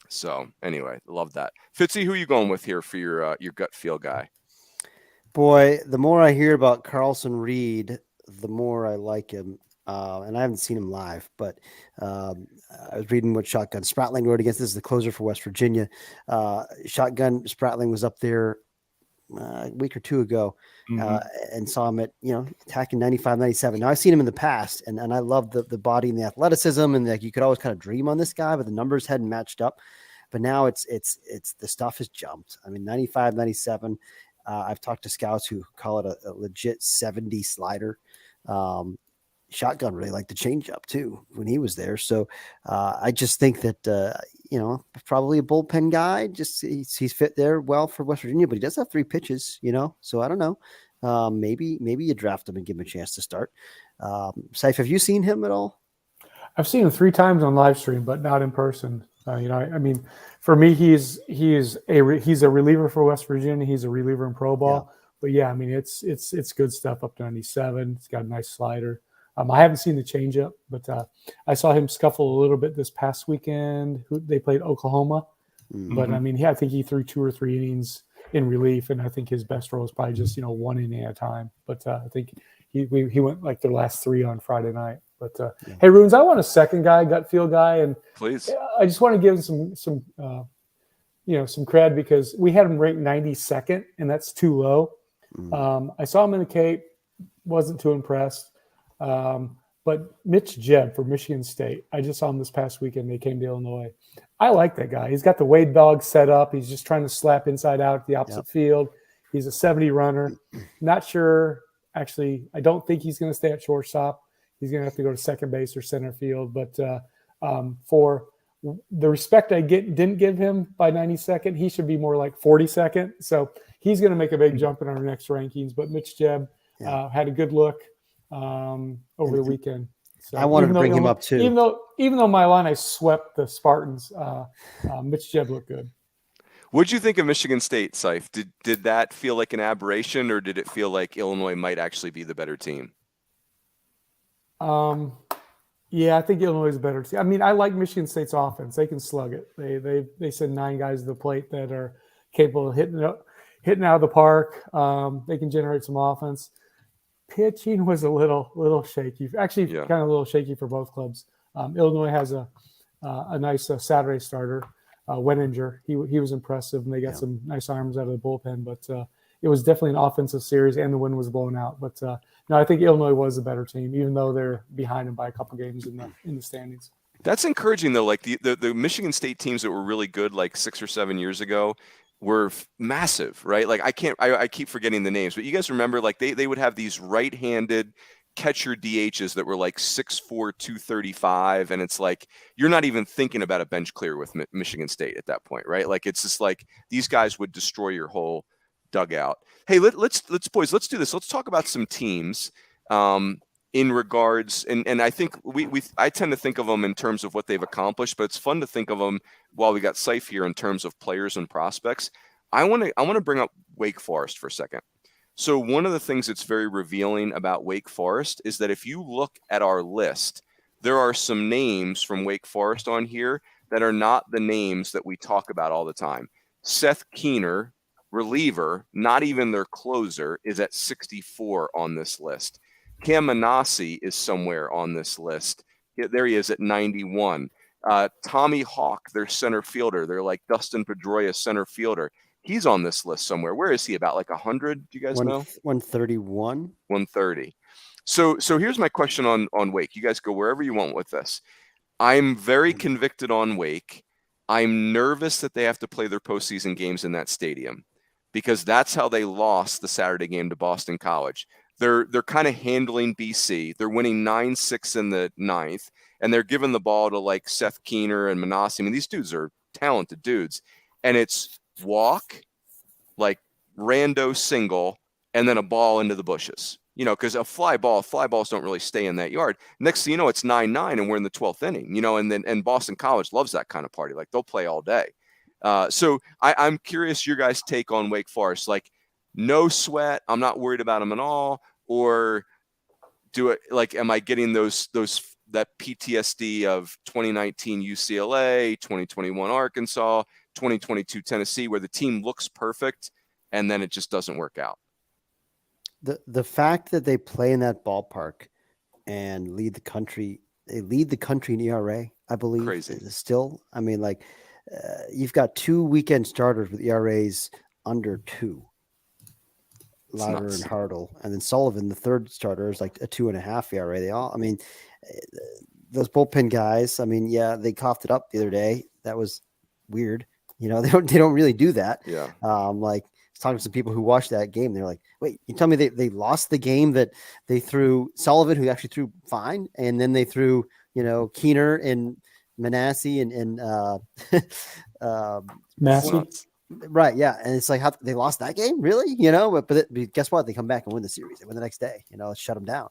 A: So anyway, love that. Fitzy, who are you going with here for your gut feel guy?
C: Boy, the more I hear about Carlson Reed, the more I like him. And I haven't seen him live, but I was reading what Shotgun Spratling wrote against. This is the closer for West Virginia. Shotgun Spratling was up there a week or two ago and saw him at, attacking 95, 97. Now I've seen him in the past, and I love the body and the athleticism, and like you could always kind of dream on this guy, but the numbers hadn't matched up. But now it's the stuff has jumped. I mean, 95, 97. I've talked to scouts who call it a legit 70 slider. Shotgun really liked the changeup too when he was there. So I just think that, probably a bullpen guy, just he's fit there well for West Virginia, but he does have 3 pitches, so I don't know. Maybe you draft him and give him a chance to start. Seif, have you seen him at all?
B: I've seen him 3 times on live stream, but not in person. I mean, for me, he's a reliever for West Virginia. He's a reliever in pro ball, but yeah, I mean, it's good stuff up to 97. It's got a nice slider. I haven't seen the changeup, but I saw him scuffle a little bit this past weekend. They played Oklahoma, but I mean, I think he threw 2 or 3 innings in relief, and I think his best role is probably just 1 inning at a time. But I think he went like their last 3 on Friday night. But hey, Runes, I want a second guy, gut feel guy, and
A: please,
B: I just want to give him some cred because we had him ranked 92nd, and that's too low. I saw him in the Cape, wasn't too impressed. But Mitch Jebb from Michigan State, I just saw him this past weekend. They came to Illinois. I like that guy. He's got the Wade dog set up. He's just trying to slap inside out at the opposite field. He's a 70 runner. Not sure. Actually, I don't think he's going to stay at shortstop. He's going to have to go to second base or center field. But for the respect I didn't give him by 92nd, he should be more like 42nd. So he's going to make a big jump in our next rankings. But Mitch Jebb had a good look. over the weekend. So
C: I wanted to bring him up too.
B: Even though my Illini swept the Spartans, Mitch Jebb looked good.
A: What'd you think of Michigan State, Seif? Did that feel like an aberration, or did it feel like Illinois might actually be the better team?
B: Yeah, I think Illinois is a better team. I mean, I like Michigan State's offense. They can slug it. They send 9 guys to the plate that are capable of hitting out of the park. They can generate some offense. Pitching was a little shaky. Actually, kind of a little shaky for both clubs. Illinois has a nice Saturday starter, Wenninger. He was impressive, and they got some nice arms out of the bullpen. But it was definitely an offensive series, and the wind was blowing out. But no, I think Illinois was a better team, even though they're behind them by a couple games in the standings.
A: That's encouraging, though. Like the Michigan State teams that were really good like 6 or 7 years ago were massive, right? Like I keep forgetting the names, but you guys remember like they would have these right-handed catcher DHs that were like 6'4", 235, and it's like you're not even thinking about a bench clear with Michigan State at that point, right? Like it's just like these guys would destroy your whole dugout. Hey, let's boys, let's do this. Let's talk about some teams in regards, and I think I tend to think of them in terms of what they've accomplished, but it's fun to think of them while we got Seif here in terms of players and prospects. I want to bring up Wake Forest for a second. So one of the things that's very revealing about Wake Forest is that if you look at our list, there are some names from Wake Forest on here that are not the names that we talk about all the time. Seth Keener, reliever, not even their closer, is at 64 on this list. Cam Manassi is somewhere on this list. There he is at 91. Tommy Hawk, their center fielder. They're like Dustin Pedroia center fielder. He's on this list somewhere. Where is he? About like 100? Do you guys know?
C: 131.
A: 130. So here's my question on Wake. You guys go wherever you want with this. I'm very convicted on Wake. I'm nervous that they have to play their postseason games in that stadium because that's how they lost the Saturday game to Boston College. They're kind of handling BC. They're winning 9-6 in the 9th, and they're giving the ball to like Seth Keener and Manassi. I mean, these dudes are talented dudes, and it's walk, like rando single, and then a ball into the bushes. You know, because fly balls don't really stay in that yard. Next thing you know, it's 9-9, and we're in the 12th inning. You know, and Boston College loves that kind of party. Like they'll play all day. So I'm curious your guys' take on Wake Forest. Like, no sweat. I'm not worried about them at all. Or am I getting that PTSD of 2019 UCLA, 2021 Arkansas, 2022 Tennessee, where the team looks perfect and then it just doesn't work out?
C: The fact that they play in that ballpark and lead the country in ERA, I believe.
A: Crazy.
C: Still, I mean, like you've got 2 weekend starters with ERAs under 2. Lauder and Hartle, and then Sullivan, the third starter, is like a 2.5 ERA. They all, I mean, those bullpen guys. I mean, yeah, they coughed it up the other day. That was weird. You know, they don't really do that.
A: Yeah.
C: Like talking to some people who watched that game, they're like, "Wait, you tell me they lost the game that they threw Sullivan, who actually threw fine, and then they threw Keener and Manassi and
B: Massey."
C: Right, yeah, and it's like how they lost that game, really, But guess what? They come back and win the series. They win the next day. Shut them down.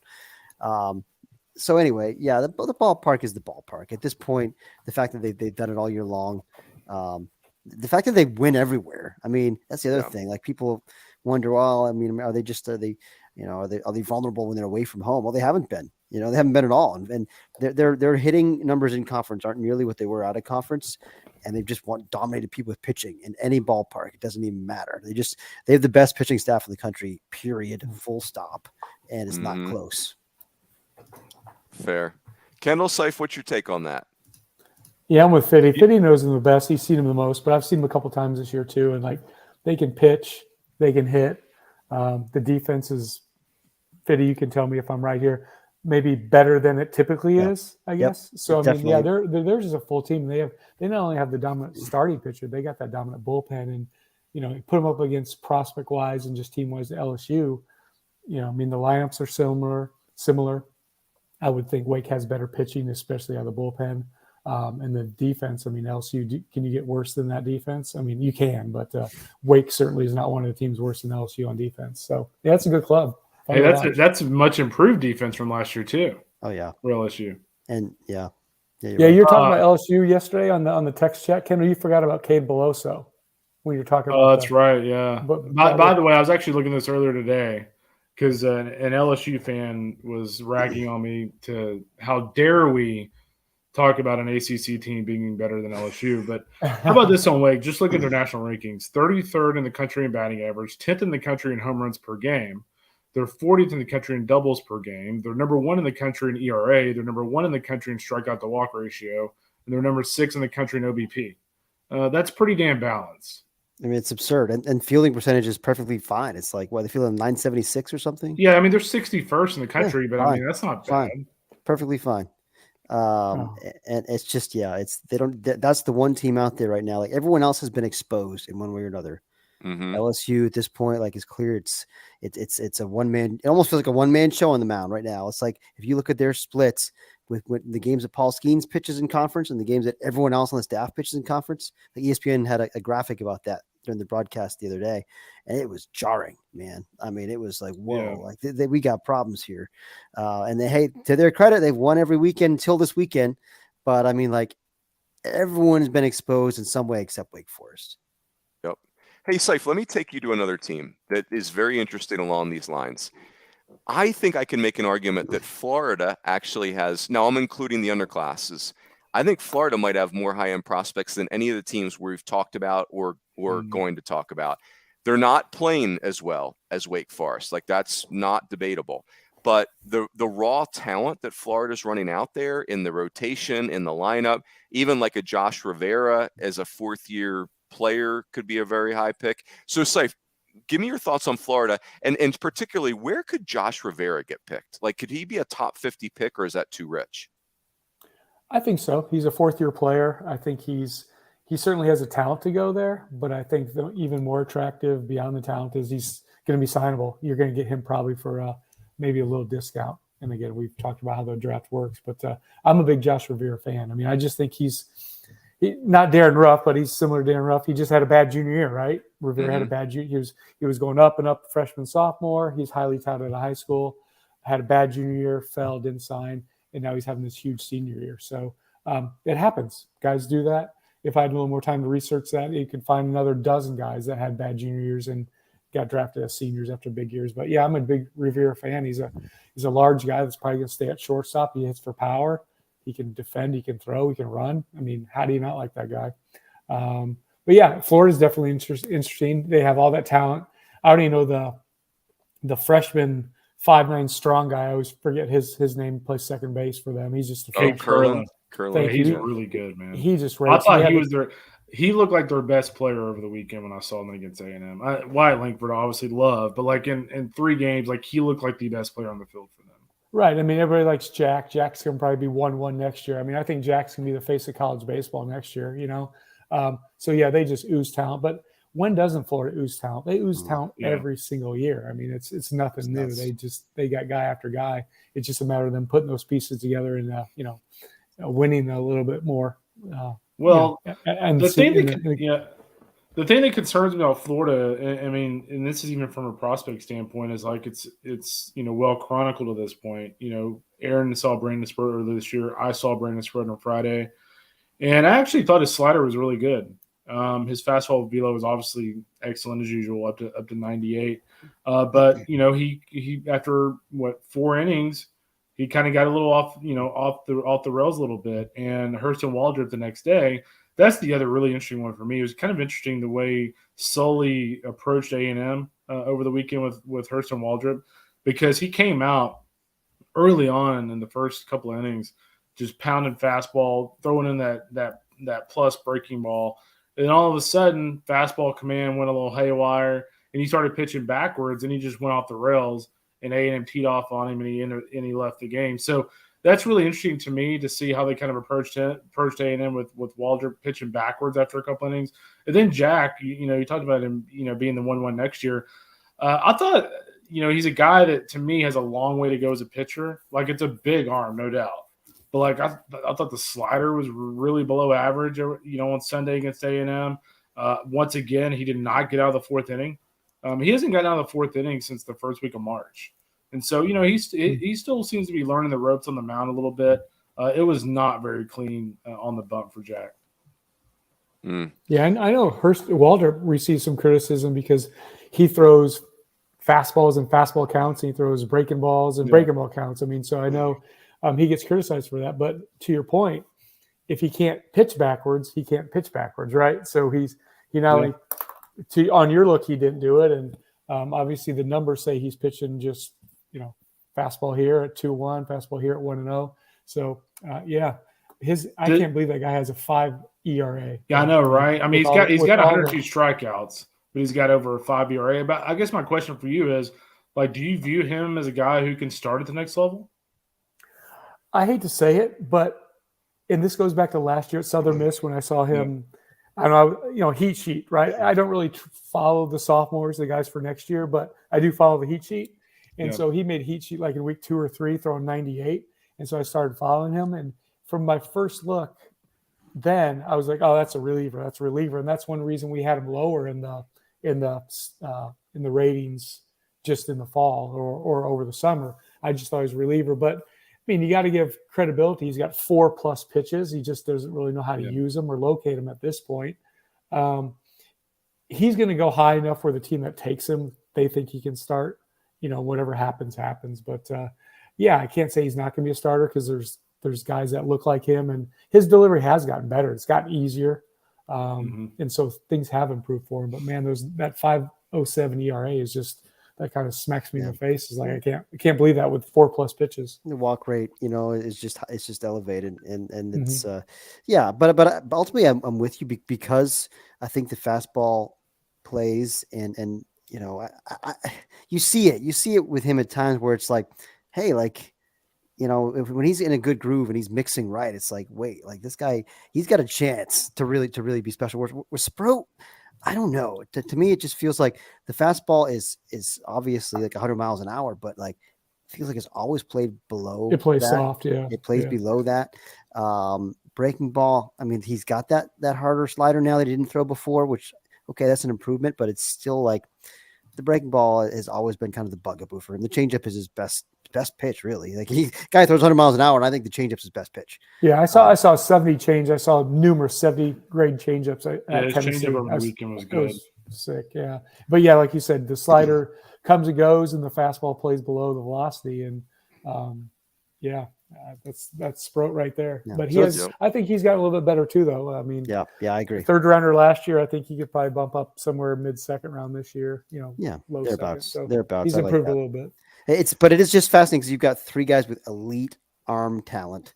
C: So anyway, yeah, the ballpark is the ballpark at this point. The fact that they've done it all year long, the fact that they win everywhere. I mean, that's the other thing. Like people wonder, well, I mean, are they vulnerable when they're away from home? Well, they haven't been. They haven't been at all, and their hitting numbers in conference aren't nearly what they were out of conference. And they've just dominated people with pitching in any ballpark. It doesn't even matter. They have the best pitching staff in the country, period, full stop. And it's not close.
A: Fair. Kendall, Seif, what's your take on that?
B: Yeah, I'm with Fitty. Fitty knows him the best. He's seen him the most, but I've seen him a couple times this year too. And like they can pitch, they can hit. The defense is, Fitty, you can tell me if I'm right here, maybe better than it typically is, I guess. So I mean, yeah, they're just a full team. They not only have the dominant starting pitcher, they got that dominant bullpen, and you put them up against prospect wise and just team wise to LSU. I mean the lineups are similar. I would think Wake has better pitching, especially out of the bullpen, and the defense. I mean LSU, can you get worse than that defense? I mean you can, but Wake certainly is not one of the teams worse than LSU on defense. So yeah, it's a good club.
D: Hey, that's a much improved defense from last year too.
C: Oh yeah,
D: for LSU.
C: And yeah,
B: you're right. You're talking about LSU yesterday on the text chat. Ken, you forgot about Cade Beloso when you're talking about.
D: Oh, that's right. Yeah. By the way, I was actually looking at this earlier today because an LSU fan was ragging on me to how dare we talk about an ACC team being better than LSU. But how about this on Wake? Just look at their national rankings: 33rd in the country in batting average, 10th in the country in home runs per game. They're 40th in the country in doubles per game. They're number 1 in the country in ERA. They're number 1 in the country in strikeout to walk ratio, and they're number 6 in the country in OBP. That's pretty damn balanced.
C: I mean, it's absurd. And fielding percentage is perfectly fine. It's like, what, they feel 976 or something?
D: Yeah, I mean, they're 61st in the country, but
C: fine.
D: I mean, that's not bad.
C: Fine. Perfectly fine. And it's just, that's the one team out there right now. Like, everyone else has been exposed in one way or another.
A: Mm-hmm.
C: LSU at this point, like, is clear. It's a one-man. It almost feels like a one-man show on the mound right now. It's like, if you look at their splits with the games that Paul Skeens pitches in conference and the games that everyone else on the staff pitches in conference, like ESPN had a graphic about that during the broadcast the other day, and it was jarring, man. I mean, it was like, whoa, like we got problems here. And to their credit, they've won every weekend until this weekend. But I mean, like, everyone's been exposed in some way except Wake Forest.
A: Yep. Hey, Seif, let me take you to another team that is very interesting along these lines. I think I can make an argument that Florida actually has, now I'm including the underclasses. I think Florida might have more high-end prospects than any of the teams we've talked about or going to talk about. They're not playing as well as Wake Forest. Like, that's not debatable. But the raw talent that Florida's running out there in the rotation, in the lineup, even like a Josh Rivera as a fourth-year player could be a very high pick. So, Seif, give me your thoughts on Florida, and particularly, where could Josh Rivera get picked? Like, could he be a top 50 pick, or is that too rich?
B: I think so. He's a fourth-year player. I think he certainly has a talent to go there, but I think the even more attractive beyond the talent is he's going to be signable. You're going to get him probably for maybe a little discount. And again, we've talked about how the draft works, but I'm a big Josh Rivera fan. I mean, I just think he's not Darren Ruff, but he's similar to Darren Ruff. He just had a bad junior year, right? Rivera had a bad junior. He was going up and up freshman, sophomore. He's highly touted at high school. Had a bad junior year, fell, didn't sign, and now he's having this huge senior year. So it happens. Guys do that. If I had a little more time to research that, you could find another dozen guys that had bad junior years and got drafted as seniors after big years. But yeah, I'm a big Rivera fan. He's a large guy that's probably going to stay at shortstop. He hits for power. He can defend. He can throw. He can run. I mean, how do you not like that guy? But yeah, Florida's definitely interesting. They have all that talent. I don't even know the freshman 5'9" strong guy. I always forget his name. Plays second base for them. He's just a
D: Curlin.
B: Curlin.
D: He's really good, man.
B: He just
D: I thought he looked like their best player over the weekend when I saw him against A&M. Wyatt Langford, obviously loved, but like in 3 games, like he looked like the best player on the field for them.
B: Right. I mean, everybody likes Jack. Jack's going to probably be 1-1 next year. I mean, I think Jack's going to be the face of college baseball next year, you know? So, yeah, they just ooze talent. But when doesn't Florida ooze talent? They ooze talent every single year. I mean, it's nothing new. They got guy after guy. It's just a matter of them putting those pieces together and, winning a little bit more.
D: And the thing that concerns me about Florida, I mean, and this is even from a prospect standpoint, is like it's well chronicled at this point. Aaron saw Brandon Spurt earlier this year. I saw Brandon Spurt on Friday, and I actually thought his slider was really good. His fastball velo was obviously excellent as usual, up to 98. But he after 4 innings, he kind of got a little off the rails a little bit. And Hurston Waldrop the next day, that's the other really interesting one for me. It was kind of interesting the way Sully approached A&M over the weekend with Hurston Waldrop, because he came out early on in the first couple of innings, just pounding fastball, throwing in that plus breaking ball. And all of a sudden, fastball command went a little haywire, and he started pitching backwards, and he just went off the rails. And A&M teed off on him, and he left the game. So that's really interesting to me to see how they kind of approached A&M with Waldrop pitching backwards after a couple innings. And then Jack, you talked about him, being the 1-1 next year. I thought, he's a guy that to me has a long way to go as a pitcher. Like, it's a big arm, no doubt. But like I thought the slider was really below average, on Sunday against A&M. Once again, he did not get out of the 4th inning. He hasn't gotten out of the 4th inning since the first week of March. And so, he still seems to be learning the ropes on the mound a little bit. It was not very clean on the bump for Jack.
B: Yeah, and I know Walter receives some criticism because he throws fastballs and fastball counts, and he throws breaking balls and breaking ball counts. I mean, so I know he gets criticized for that. But to your point, if he can't pitch backwards, he can't pitch backwards, right? So he not only on your look he didn't do it, and obviously the numbers say he's pitching just fastball here at 2-1, fastball here at 1-0. So I can't believe that guy has a 5 ERA.
D: Yeah, I know, right? I mean, he's got 102 strikeouts, but he's got over a 5 ERA. But I guess my question for you is, do you view him as a guy who can start at the next level?
B: I hate to say it, and this goes back to last year at Southern Miss when I saw him. I don't know, heat sheet, right? I don't really follow the sophomores, the guys for next year, but I do follow the heat sheet. And so he made heat sheet like in week 2 or 3, throwing 98. And so I started following him. And from my first look, then I was like, oh, that's a reliever. That's a reliever. And that's one reason we had him lower in the ratings just in the fall or over the summer. I just thought he was a reliever. But I mean, you got to give credibility. He's got 4+ pitches. He just doesn't really know how to use them or locate them at this point. He's going to go high enough where the team that takes him, they think he can start. Whatever happens. But I can't say he's not going to be a starter because there's guys that look like him, and his delivery has gotten better. It's gotten easier, and so things have improved for him. But man, that 5.07 ERA is just that kind of smacks me in the face. It's like I can't believe that with 4+ pitches.
C: The walk rate, is just elevated, and it's but ultimately I'm with you because I think the fastball plays and you see it with him at times where it's like, hey, when he's in a good groove and he's mixing right, it's like, wait, this guy, he's got a chance to really be special. Where Sproat, I don't know. To me, it just feels like the fastball is obviously like 100 miles an hour, but it feels like it's always played below.
B: It plays
C: that.
B: Soft, yeah.
C: It plays below that. Breaking ball, I mean, he's got that harder slider now that he didn't throw before, which, okay, that's an improvement, but it's still the breaking ball has always been kind of the bugaboo for him. The changeup is his best pitch, really. Guy throws 100 miles an hour, and I think the changeup's his best pitch.
B: Yeah, I saw 70 change. I saw numerous 70 grade changeups at
D: his
B: Tennessee.
D: Changeup over the weekend was good.
B: Sick, yeah. But yeah, like you said, the slider comes and goes, and the fastball plays below the velocity, and that's Sproat right there. Yeah. But I think he's got a little bit better too, though. I mean,
C: I agree.
B: 3rd rounder last year. I think he could probably bump up somewhere mid-2nd round this year. Low
C: thereabouts.
B: So
C: thereabouts.
B: He's improved a little bit.
C: But it is just fascinating because you've got 3 guys with elite arm talent,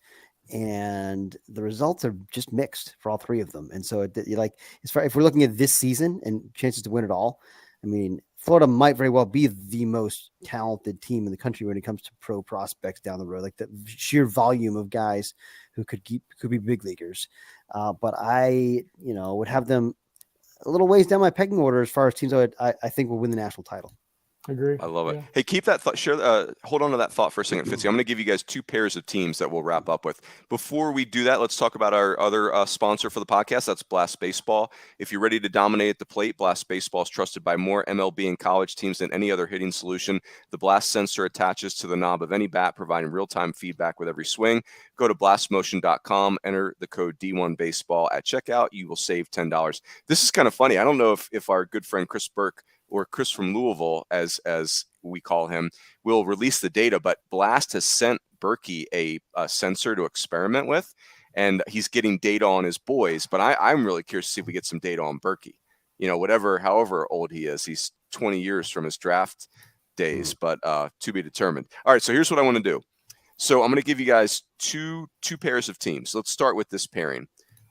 C: and the results are just mixed for all 3 of them. And so, if we're looking at this season and chances to win it all, I mean, Florida might very well be the most talented team in the country when it comes to pro prospects down the road, like the sheer volume of guys who could be big leaguers. But I, would have them a little ways down my pecking order as far as teams I think will win the national title.
B: Agree.
A: I love it. Hey, keep that thought. Hold on to that thought for a second, Fitzy. I'm going to give you guys 2 pairs of teams that we'll wrap up with. Before we do that, let's talk about our other sponsor for the podcast. That's Blast Baseball. If you're ready to dominate at the plate, Blast Baseball is trusted by more MLB and college teams than any other hitting solution. The Blast sensor attaches to the knob of any bat, providing real-time feedback with every swing. Go to blastmotion.com, enter the code D1Baseball at checkout. You will save $10. This is kind of funny. I don't know if our good friend Chris Burke, or Chris from Louisville, as we call him, will release the data, but Blast has sent Berkey a sensor to experiment with, and he's getting data on his boys. But I'm really curious to see if we get some data on Berkey. However old he is, he's 20 years from his draft days, but to be determined. All right, so here's what I want to do. So I'm going to give you guys two pairs of teams. Let's start with this pairing,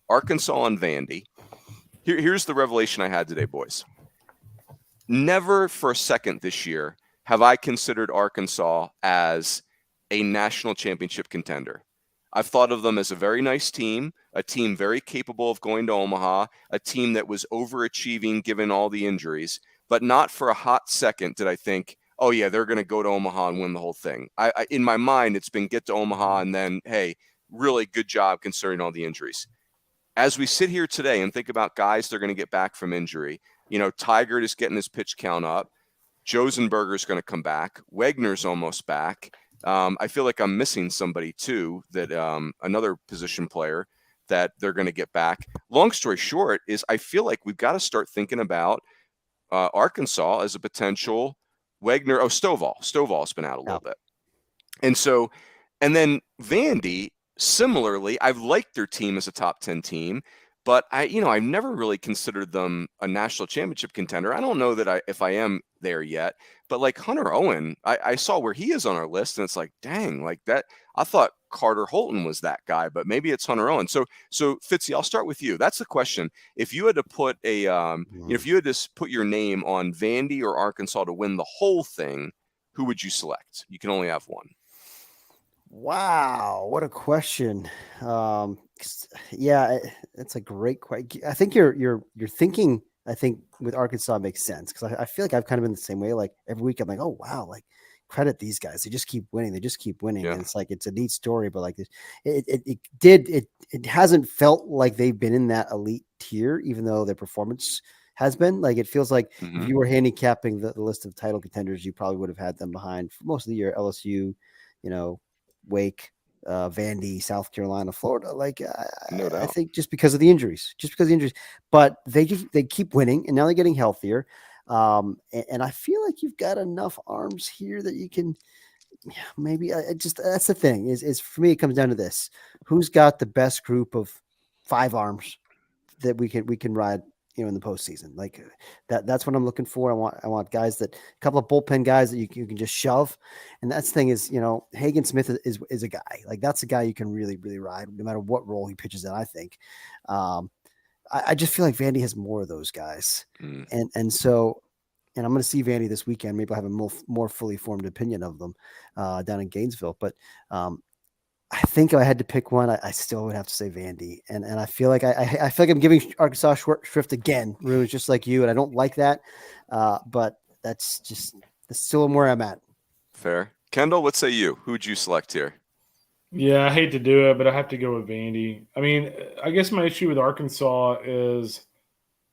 A: Arkansas and Vandy. Here's the revelation I had today, boys. Never for a second this year have I considered Arkansas as a national championship contender. I've thought of them as a very nice team, a team very capable of going to Omaha, a team that was overachieving given all the injuries, but not for a hot second did I think, oh yeah, they're going to go to Omaha and win the whole thing. I in my mind, it's been get to Omaha and then, hey, really good job considering all the injuries. As we sit here today and think about guys they're going to get back from injury, Tigert is getting his pitch count up. Josenberger's going to come back. Wegner's almost back. I feel like I'm missing somebody too, that another position player that they're going to get back. Long story short is I feel like we've got to start thinking about Arkansas as a potential Wegner. Oh, Stovall's been out a little bit. And then Vandy, similarly, I've liked their team as a top 10 team, but I've never really considered them a national championship contender. I don't know that if I am there yet, but like Hunter Owen, I saw where he is on our list, and it's like, dang, like that. I thought Carter Holton was that guy, but maybe it's Hunter Owen. So Fitzy, I'll start with you. That's the question. If you had to put if you had to put your name on Vandy or Arkansas to win the whole thing, who would you select? You can only have one.
C: Wow, what a question. Yeah, it's a great question. I think you're thinking, I think with Arkansas makes sense, because I feel like I've kind of been the same way. Like every week I'm like, oh wow, like credit these guys. They just keep winning. Yeah. And it's like, it's a neat story, but like it hasn't felt like they've been in that elite tier, even though their performance has been. Like, it feels like if you were handicapping the list of title contenders, you probably would have had them behind for most of the year. LSU, Wake, Vandy, South Carolina, Florida. Like,
A: no doubt.
C: I think just because of the injuries, but they keep winning, and now they're getting healthier. And I feel like you've got enough arms here that you can, maybe that's the thing is for me, it comes down to this: who's got the best group of 5 arms that we can ride, in the postseason. Like that's what I'm looking for. I want guys a couple of bullpen guys that you can just shove. And that's the thing is, Hagen Smith is a guy, like that's a guy you can really, really ride no matter what role he pitches in, I think. I just feel like Vandy has more of those guys. And so I'm going to see Vandy this weekend. Maybe I'll have a more fully formed opinion of them down in Gainesville. But I think if I had to pick one, I still would have to say Vandy. And I feel like I feel like I'm giving Arkansas short shrift again, Runes, just like you. And I don't like that. But that's still where I'm at.
A: Fair. Kendall, what say you? Who would you select here?
D: Yeah, I hate to do it, but I have to go with Vandy. I mean, I guess my issue with Arkansas is,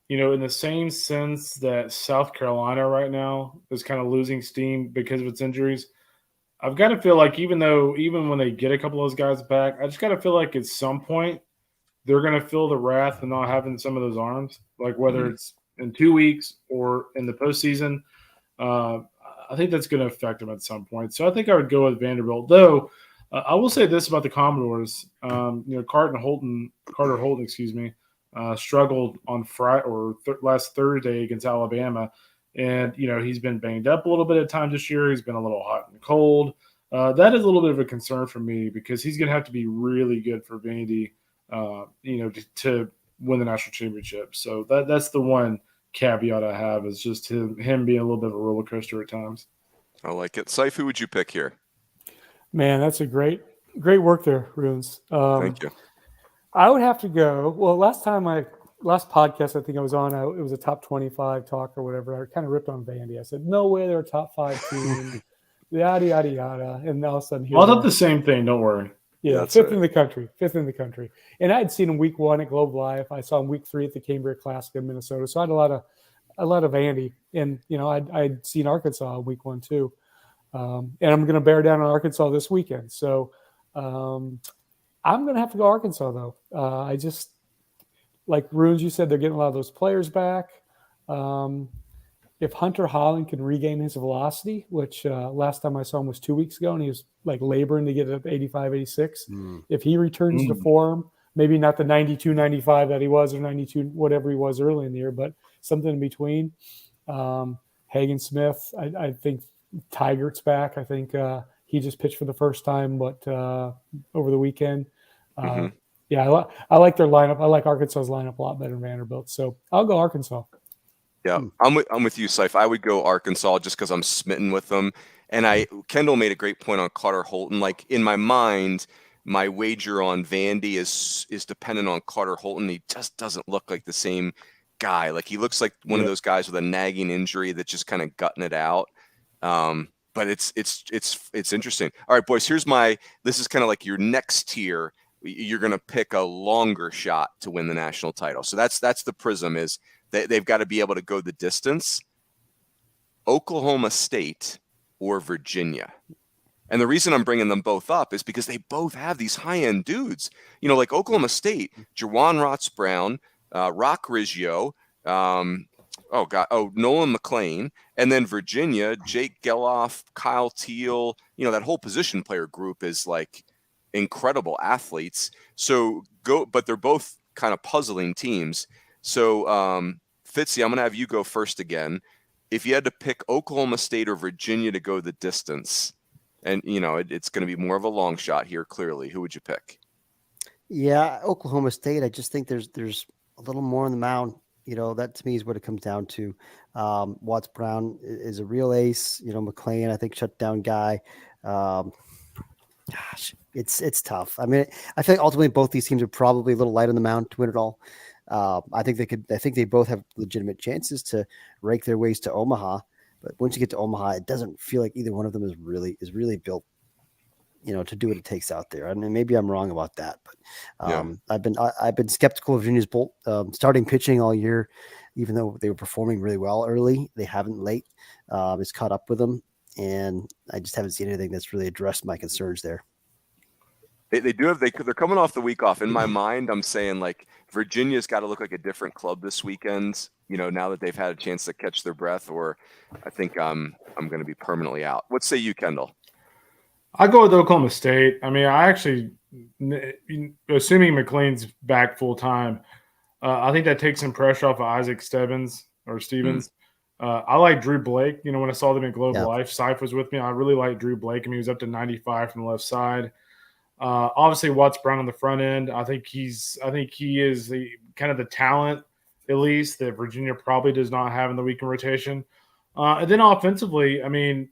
D: in the same sense that South Carolina right now is kind of losing steam because of its injuries. I've got to feel like even when they get a couple of those guys back, I just got to feel like at some point they're going to feel the wrath of not having some of those arms, like whether it's in 2 weeks or in the postseason. I think that's going to affect them at some point. So I think I would go with Vanderbilt, though. I will say this about the Commodores. Carter Holton, struggled on Friday or last Thursday against Alabama. And, he's been banged up a little bit at times this year. He's been a little hot and cold. That is a little bit of a concern for me because he's going to have to be really good for Vandy, to win the national championship. So that's the one caveat I have, is just him being a little bit of a roller coaster at times.
A: I like it. Seif, who would you pick here?
B: Man, that's a great work there, Runes.
A: Thank you.
B: I would have to go. Well, last podcast I think I was on, it was a top 25 talk or whatever. I kind of ripped on Vandy. I said, no way they're a top 5 team, yada, yada, yada. And all of a sudden,
D: I thought the same thing. Don't worry.
B: Yeah, fifth in the country. And I had seen him week 1 at Globe Life. I saw him week 3 at the Cambria Classic in Minnesota. So I had a lot of Vandy. And, I'd seen Arkansas week 1 too. And I'm going to bear down on Arkansas this weekend. So I'm going to have to go Arkansas, though. I just, like Runes, you said, they're getting a lot of those players back. If Hunter Holland can regain his velocity, which last time I saw him was 2 weeks ago, and he was like laboring to get it up 85, 86. If he returns to form, maybe not the 92, 95 that he was, or 92, whatever he was early in the year, but something in between. Hagen Smith, I think Tigert's back. I think he just pitched for the first time, but over the weekend. Yeah, I like their lineup. I like Arkansas's lineup a lot better than Vanderbilt. So I'll go Arkansas.
A: Yeah, I'm with you, Seif. I would go Arkansas just because I'm smitten with them. And Kendall made a great point on Carter Holton. Like, in my mind, my wager on Vandy is dependent on Carter Holton. He just doesn't look like the same guy. Like, he looks like one of those guys with a nagging injury that's just kind of gutting it out. But it's interesting. All right, boys, this is kind of like your next tier. You're going to pick a longer shot to win the national title. So that's the prism, is they've got to be able to go the distance Oklahoma State or Virginia. And the reason I'm bringing them both up is because they both have these high-end dudes. Like Oklahoma State, Jawan Rots-Brown, Rock Riggio, Nolan McLean, and then Virginia, Jake Geloff, Kyle Teal. That whole position player group is like incredible athletes. But they're both kind of puzzling teams. So, Fitzy, I'm going to have you go first again. If you had to pick Oklahoma State or Virginia to go the distance, and it's going to be more of a long shot here, clearly, who would you pick?
C: Yeah, Oklahoma State. I just think there's a little more on the mound. That to me is what it comes down to. Watts Brown is a real ace. McLean, I think, shutdown guy. It's tough. I mean, I feel like ultimately both these teams are probably a little light on the mound to win it all. I think they both have legitimate chances to rake their ways to Omaha. But once you get to Omaha, it doesn't feel like either one of them is really built, to do what it takes out there. I mean, maybe I'm wrong about that, but I've been skeptical of Virginia's starting pitching all year, even though they were performing really well early. They haven't late. It's caught up with them, and I just haven't seen anything that's really addressed my concerns there.
A: They're coming off the week off. In my mind, I'm saying like Virginia's got to look like a different club this weekend, now that they've had a chance to catch their breath, or I think I'm going to be permanently out. What say you, Kendall?
D: I go with Oklahoma State. I mean, I actually, assuming McLean's back full time, I think that takes some pressure off of Isaac Stevens. I like Drew Blake. When I saw them in Global Life, Seifert was with me. I really like Drew Blake. I mean, he was up to 95 from the left side. Obviously, Watts Brown on the front end. I think he is the kind of the talent, at least, that Virginia probably does not have in the weekend rotation. And then offensively, I mean,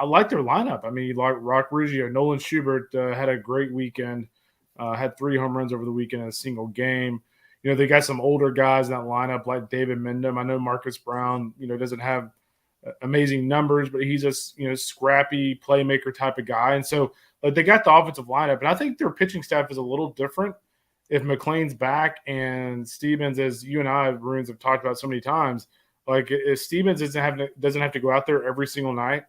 D: I like their lineup. I mean, like Rock Riggio, Nolan Schubert had a great weekend. Had 3 home runs over the weekend in a single game. They got some older guys in that lineup like David Mendham. I know Marcus Brown, doesn't have amazing numbers, but he's a scrappy playmaker type of guy. And so they got the offensive lineup, and I think their pitching staff is a little different if McLean's back and Stevens, as you and I, Runes, have talked about so many times. Like if Stevens doesn't have to go out there every single night,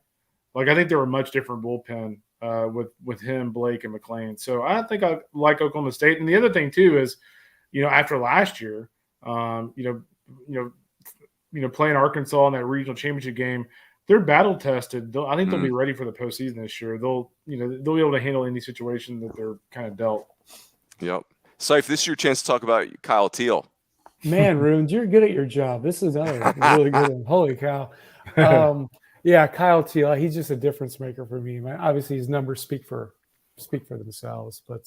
D: like I think they're a much different bullpen with him, Blake, and McLean. So I think I like Oklahoma State. And the other thing too is, after last year, playing Arkansas in that regional championship game, they're battle tested. I think they'll be ready for the postseason this year. They'll be able to handle any situation that they're kind of dealt.
A: Yep. Seif, this is your chance to talk about Kyle Teal.
B: Man, Runes, you're good at your job. This is another really good one. Holy cow. Yeah, Kyle Teal, he's just a difference maker for me. Man, obviously, his numbers speak for themselves, but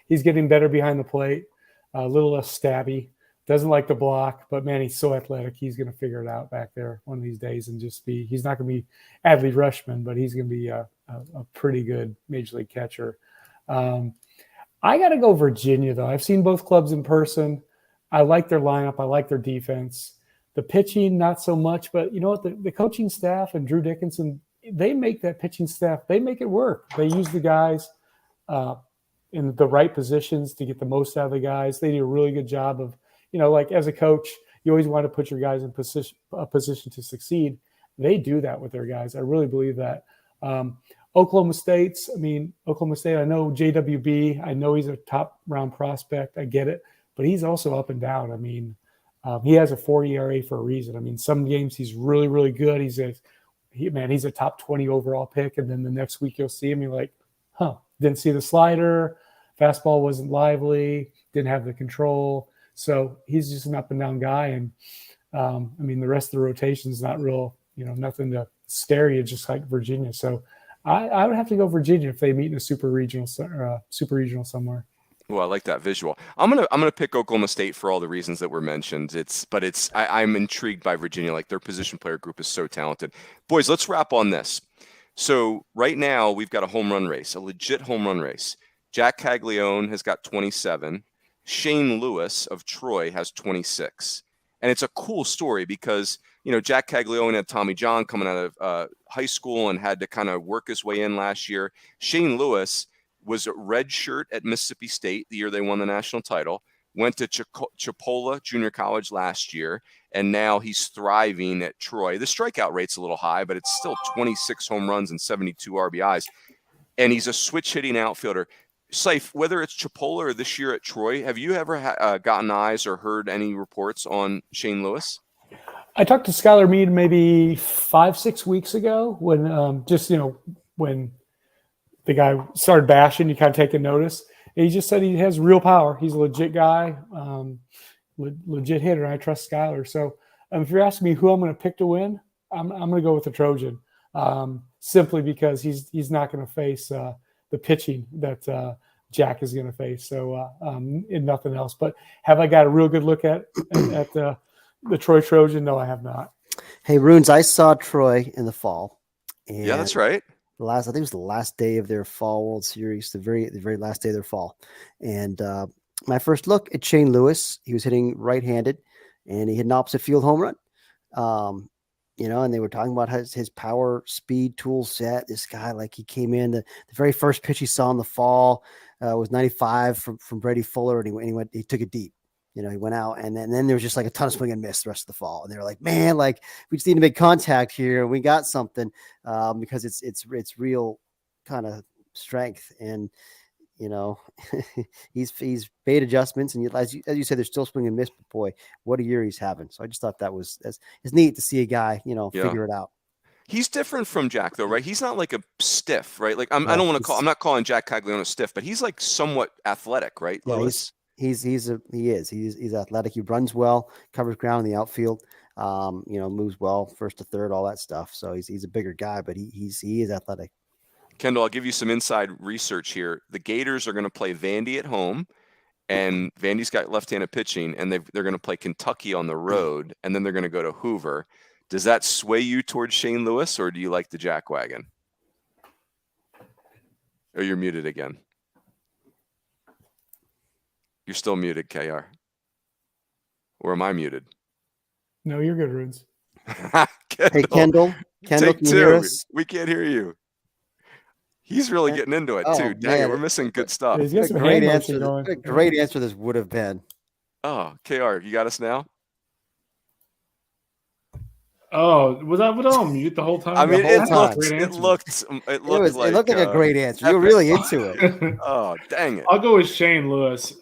B: he's getting better behind the plate, a little less stabby. Doesn't like the block, but man, he's so athletic. He's going to figure it out back there one of these days and he's not going to be Adley Rushman, but he's going to be a pretty good major league catcher. I got to go Virginia, though. I've seen both clubs in person. I like their lineup. I like their defense. The pitching, not so much, but you know what? The coaching staff and Drew Dickinson, they make that pitching staff, they make it work. They use the guys in the right positions to get the most out of the guys. They do a really good job of, like as a coach, you always want to put your guys in a position to succeed. They do that with their guys. I really believe that. Oklahoma State, I know JWB. I know he's a top round prospect. I get it. But he's also up and down. I mean, he has a 4 ERA for a reason. I mean, some games he's really, really good. He's a top 20 overall pick. And then the next week you'll see him, you're like, didn't see the slider. Fastball wasn't lively. Didn't have the control. So he's just an up and down guy. And the rest of the rotation is not real, nothing to scare you, just like Virginia. So I would have to go Virginia if they meet in a super regional somewhere.
A: Well, I like that visual. I'm gonna pick Oklahoma State for all the reasons that were mentioned. I'm intrigued by Virginia. Like their position player group is so talented. Boys, let's wrap on this. So right now we've got a home run race, a legit home run race. Jack Caglione has got 27. Shane Lewis of Troy has 26. And it's a cool story because, Jack Caglione had Tommy John coming out of high school and had to kind of work his way in last year. Shane Lewis was a red shirt at Mississippi State the year they won the national title, went to Chipola Junior College last year, and now he's thriving at Troy. The strikeout rate's a little high, but it's still 26 home runs and 72 RBIs. And he's a switch hitting outfielder. Seif, whether it's Chipola or this year at Troy, have you ever gotten eyes or heard any reports on Shane Lewis?
B: I talked to Skylar Mead maybe 5-6 weeks ago when when the guy started bashing, you kind of take a notice. And he just said he has real power. He's a legit guy, legit hitter. I trust Skylar. So if you're asking me who I'm going to pick to win, I'm going to go with the Trojan, simply because he's not going to face the pitching that Jack is going to face. So and nothing else. But have I got a real good look at the Troy Trojan? No, I have not.
C: Hey, Runes, I saw Troy in the fall. And
A: yeah, that's right.
C: I think it was the last day of their fall World Series, the very last day of their fall. And my first look at Shane Lewis, he was hitting right-handed, and he hit an opposite field home run. And they were talking about his power, speed, tool set. This guy, like, he came in, the very first pitch he saw in the fall was 95 from Brady Fuller, and he took it deep. He went out, and then there was just like a ton of swing and miss the rest of the fall. And they were like, man, like, we just need to make contact here. And we got something because it's real kind of strength. And, he's made adjustments. And as you said, there's still swing and miss, but boy, what a year he's having. So I just thought it's neat to see a guy, figure it out.
A: He's different from Jack, though, right? He's not like a stiff, right? Like I'm not calling Jack Cagliano stiff, but he's like somewhat athletic, right?
C: Yeah,
A: Lewis?
C: He's athletic. He runs well, covers ground in the outfield, moves well first to third, all that stuff. So he's a bigger guy, but he is athletic.
A: Kendall, I'll give you some inside research here. The Gators are going to play Vandy at home, and Vandy's got left-handed pitching, and they're going to play Kentucky on the road, and then they're going to go to Hoover. Does that sway you towards Shane Lewis, or do you like the Jack wagon? Or you're muted again. You're still muted, KR. Or am I muted?
B: No, you're good, Runes.
C: Hey, Kendall, can you hear us?
A: We can't hear you. He's really getting into it, too. Dang it, we're missing good stuff.
B: He's got some great answer going.
C: What a great answer this would have been.
A: Oh, KR, you got us now?
D: Oh, was I on mute the whole time?
A: I mean, it looked
C: like a great answer. You're really into it.
A: Oh, dang it!
D: I'll go with Shane Lewis.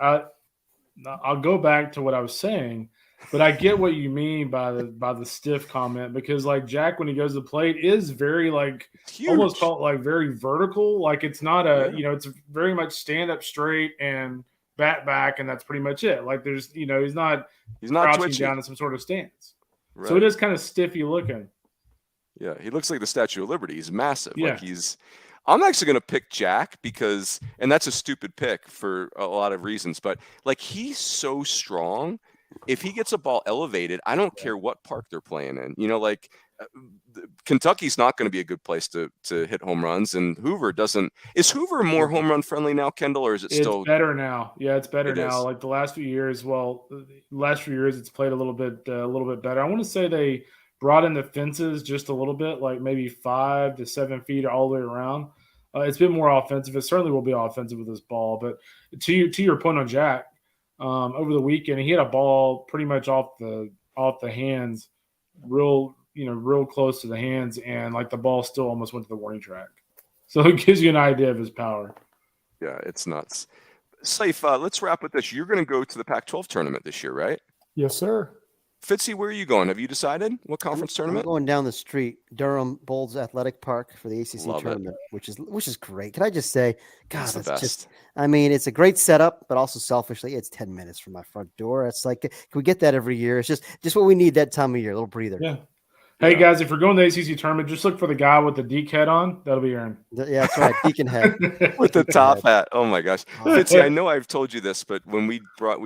D: I'll go back to what I was saying, but I get what you mean by the stiff comment, because like Jack, when he goes to the plate, is very like
A: huge.
D: Almost called like very vertical. Like it's not it's very much stand up straight and bat back, and that's pretty much it. Like there's he's not crouching
A: twitchy
D: down in some sort of stance.
A: Right.
D: So it is kind of stiffy looking.
A: Yeah, he looks like the Statue of Liberty. He's massive.
D: Yeah.
A: Like I'm actually going to pick Jack because, and that's a stupid pick for a lot of reasons, but like he's so strong. If he gets a ball elevated, I don't care what park they're playing in. Kentucky's not going to be a good place to hit home runs, and Hoover doesn't. Is Hoover more home run friendly now, Kendall, or is it still
D: better now? Yeah, it's better now.
A: Is.
D: Like the last few years, it's played a little bit better. I want to say they brought in the fences just a little bit, like maybe 5 to 7 feet all the way around. It's been more offensive. It certainly will be offensive with this ball. But to your point on Jack, over the weekend, he hit a ball pretty much off the hands, real close to the hands, and like the ball still almost went to the warning track. So it gives you an idea of his power.
A: Yeah, it's nuts. Seif, let's wrap with this. You're going to go to the Pac-12 tournament this year, right?
B: Yes, sir.
A: Fitzy, where are you going? Have you decided what conference tournament?
C: I'm going down the street, Durham Bulls Athletic Park for the ACC
A: Love
C: tournament, which is great. Can I just say, God,
A: it's
C: that's just. I mean, it's a great setup, but also selfishly, it's 10 minutes from my front door. It's like, can we get that every year? It's just what we need that time of year, a little breather.
D: Yeah. Hey, guys, if you're going to the ACC tournament, just look for the guy with the Deke head on. That'll be Aaron.
C: Yeah, that's right. Deacon head.
A: With the top hat. Oh, my gosh. Fitzy, I know I've told you this, but when we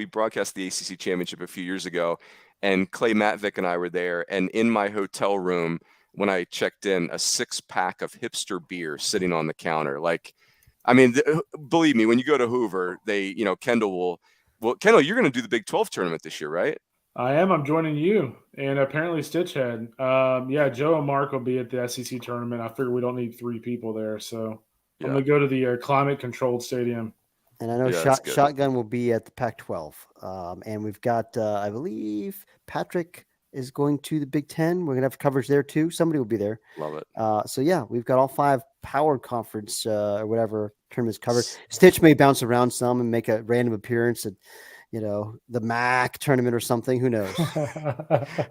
A: broadcast the ACC championship a few years ago, and Clay Matvick and I were there, and in my hotel room, when I checked in, a 6-pack of hipster beer sitting on the counter. Like, I mean, believe me, when you go to Hoover, Kendall Kendall, you're going to do the Big 12 tournament this year, right?
D: I am. I'm joining you, and apparently Stitchhead. Joe and Mark will be at the SEC tournament. I figure we don't need 3 people there, so I'm going to go to the climate-controlled stadium.
C: And I know Shotgun will be at the Pac-12. And we've got, I believe, Patrick is going to the Big Ten. We're going to have coverage there too. Somebody will be there.
A: Love it.
C: So yeah, we've got all 5 Power Conference or whatever tournaments covered. Stitch may bounce around some and make a random appearance at, the MAC tournament or something. Who knows?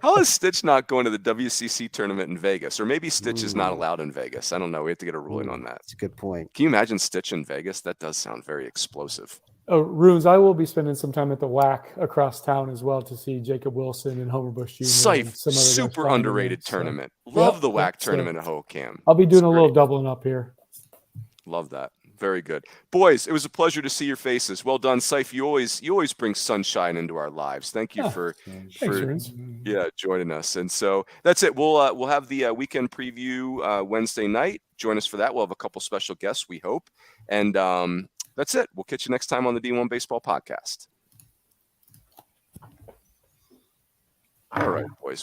A: How is Stitch not going to the WCC tournament in Vegas? Or maybe Stitch is not allowed in Vegas. I don't know. We have to get a ruling on that.
C: That's a good point.
A: Can you imagine Stitch in Vegas? That does sound very explosive.
B: Oh, Runes, I will be spending some time at the WAC across town as well to see Jacob Wilson and Homer Bush Jr.
A: Seif, super underrated tournament. Love the WAC tournament at Hohokam.
B: I'll be doing a little doubling up here.
A: Love that. Very good. Boys, it was a pleasure to see your faces. Well done, Seif. You always bring sunshine into our lives. Thank you for joining us. And so that's it. We'll have the weekend preview Wednesday night. Join us for that. We'll have a couple special guests, we hope. And that's it. We'll catch you next time on the D1 Baseball Podcast. All right, boys.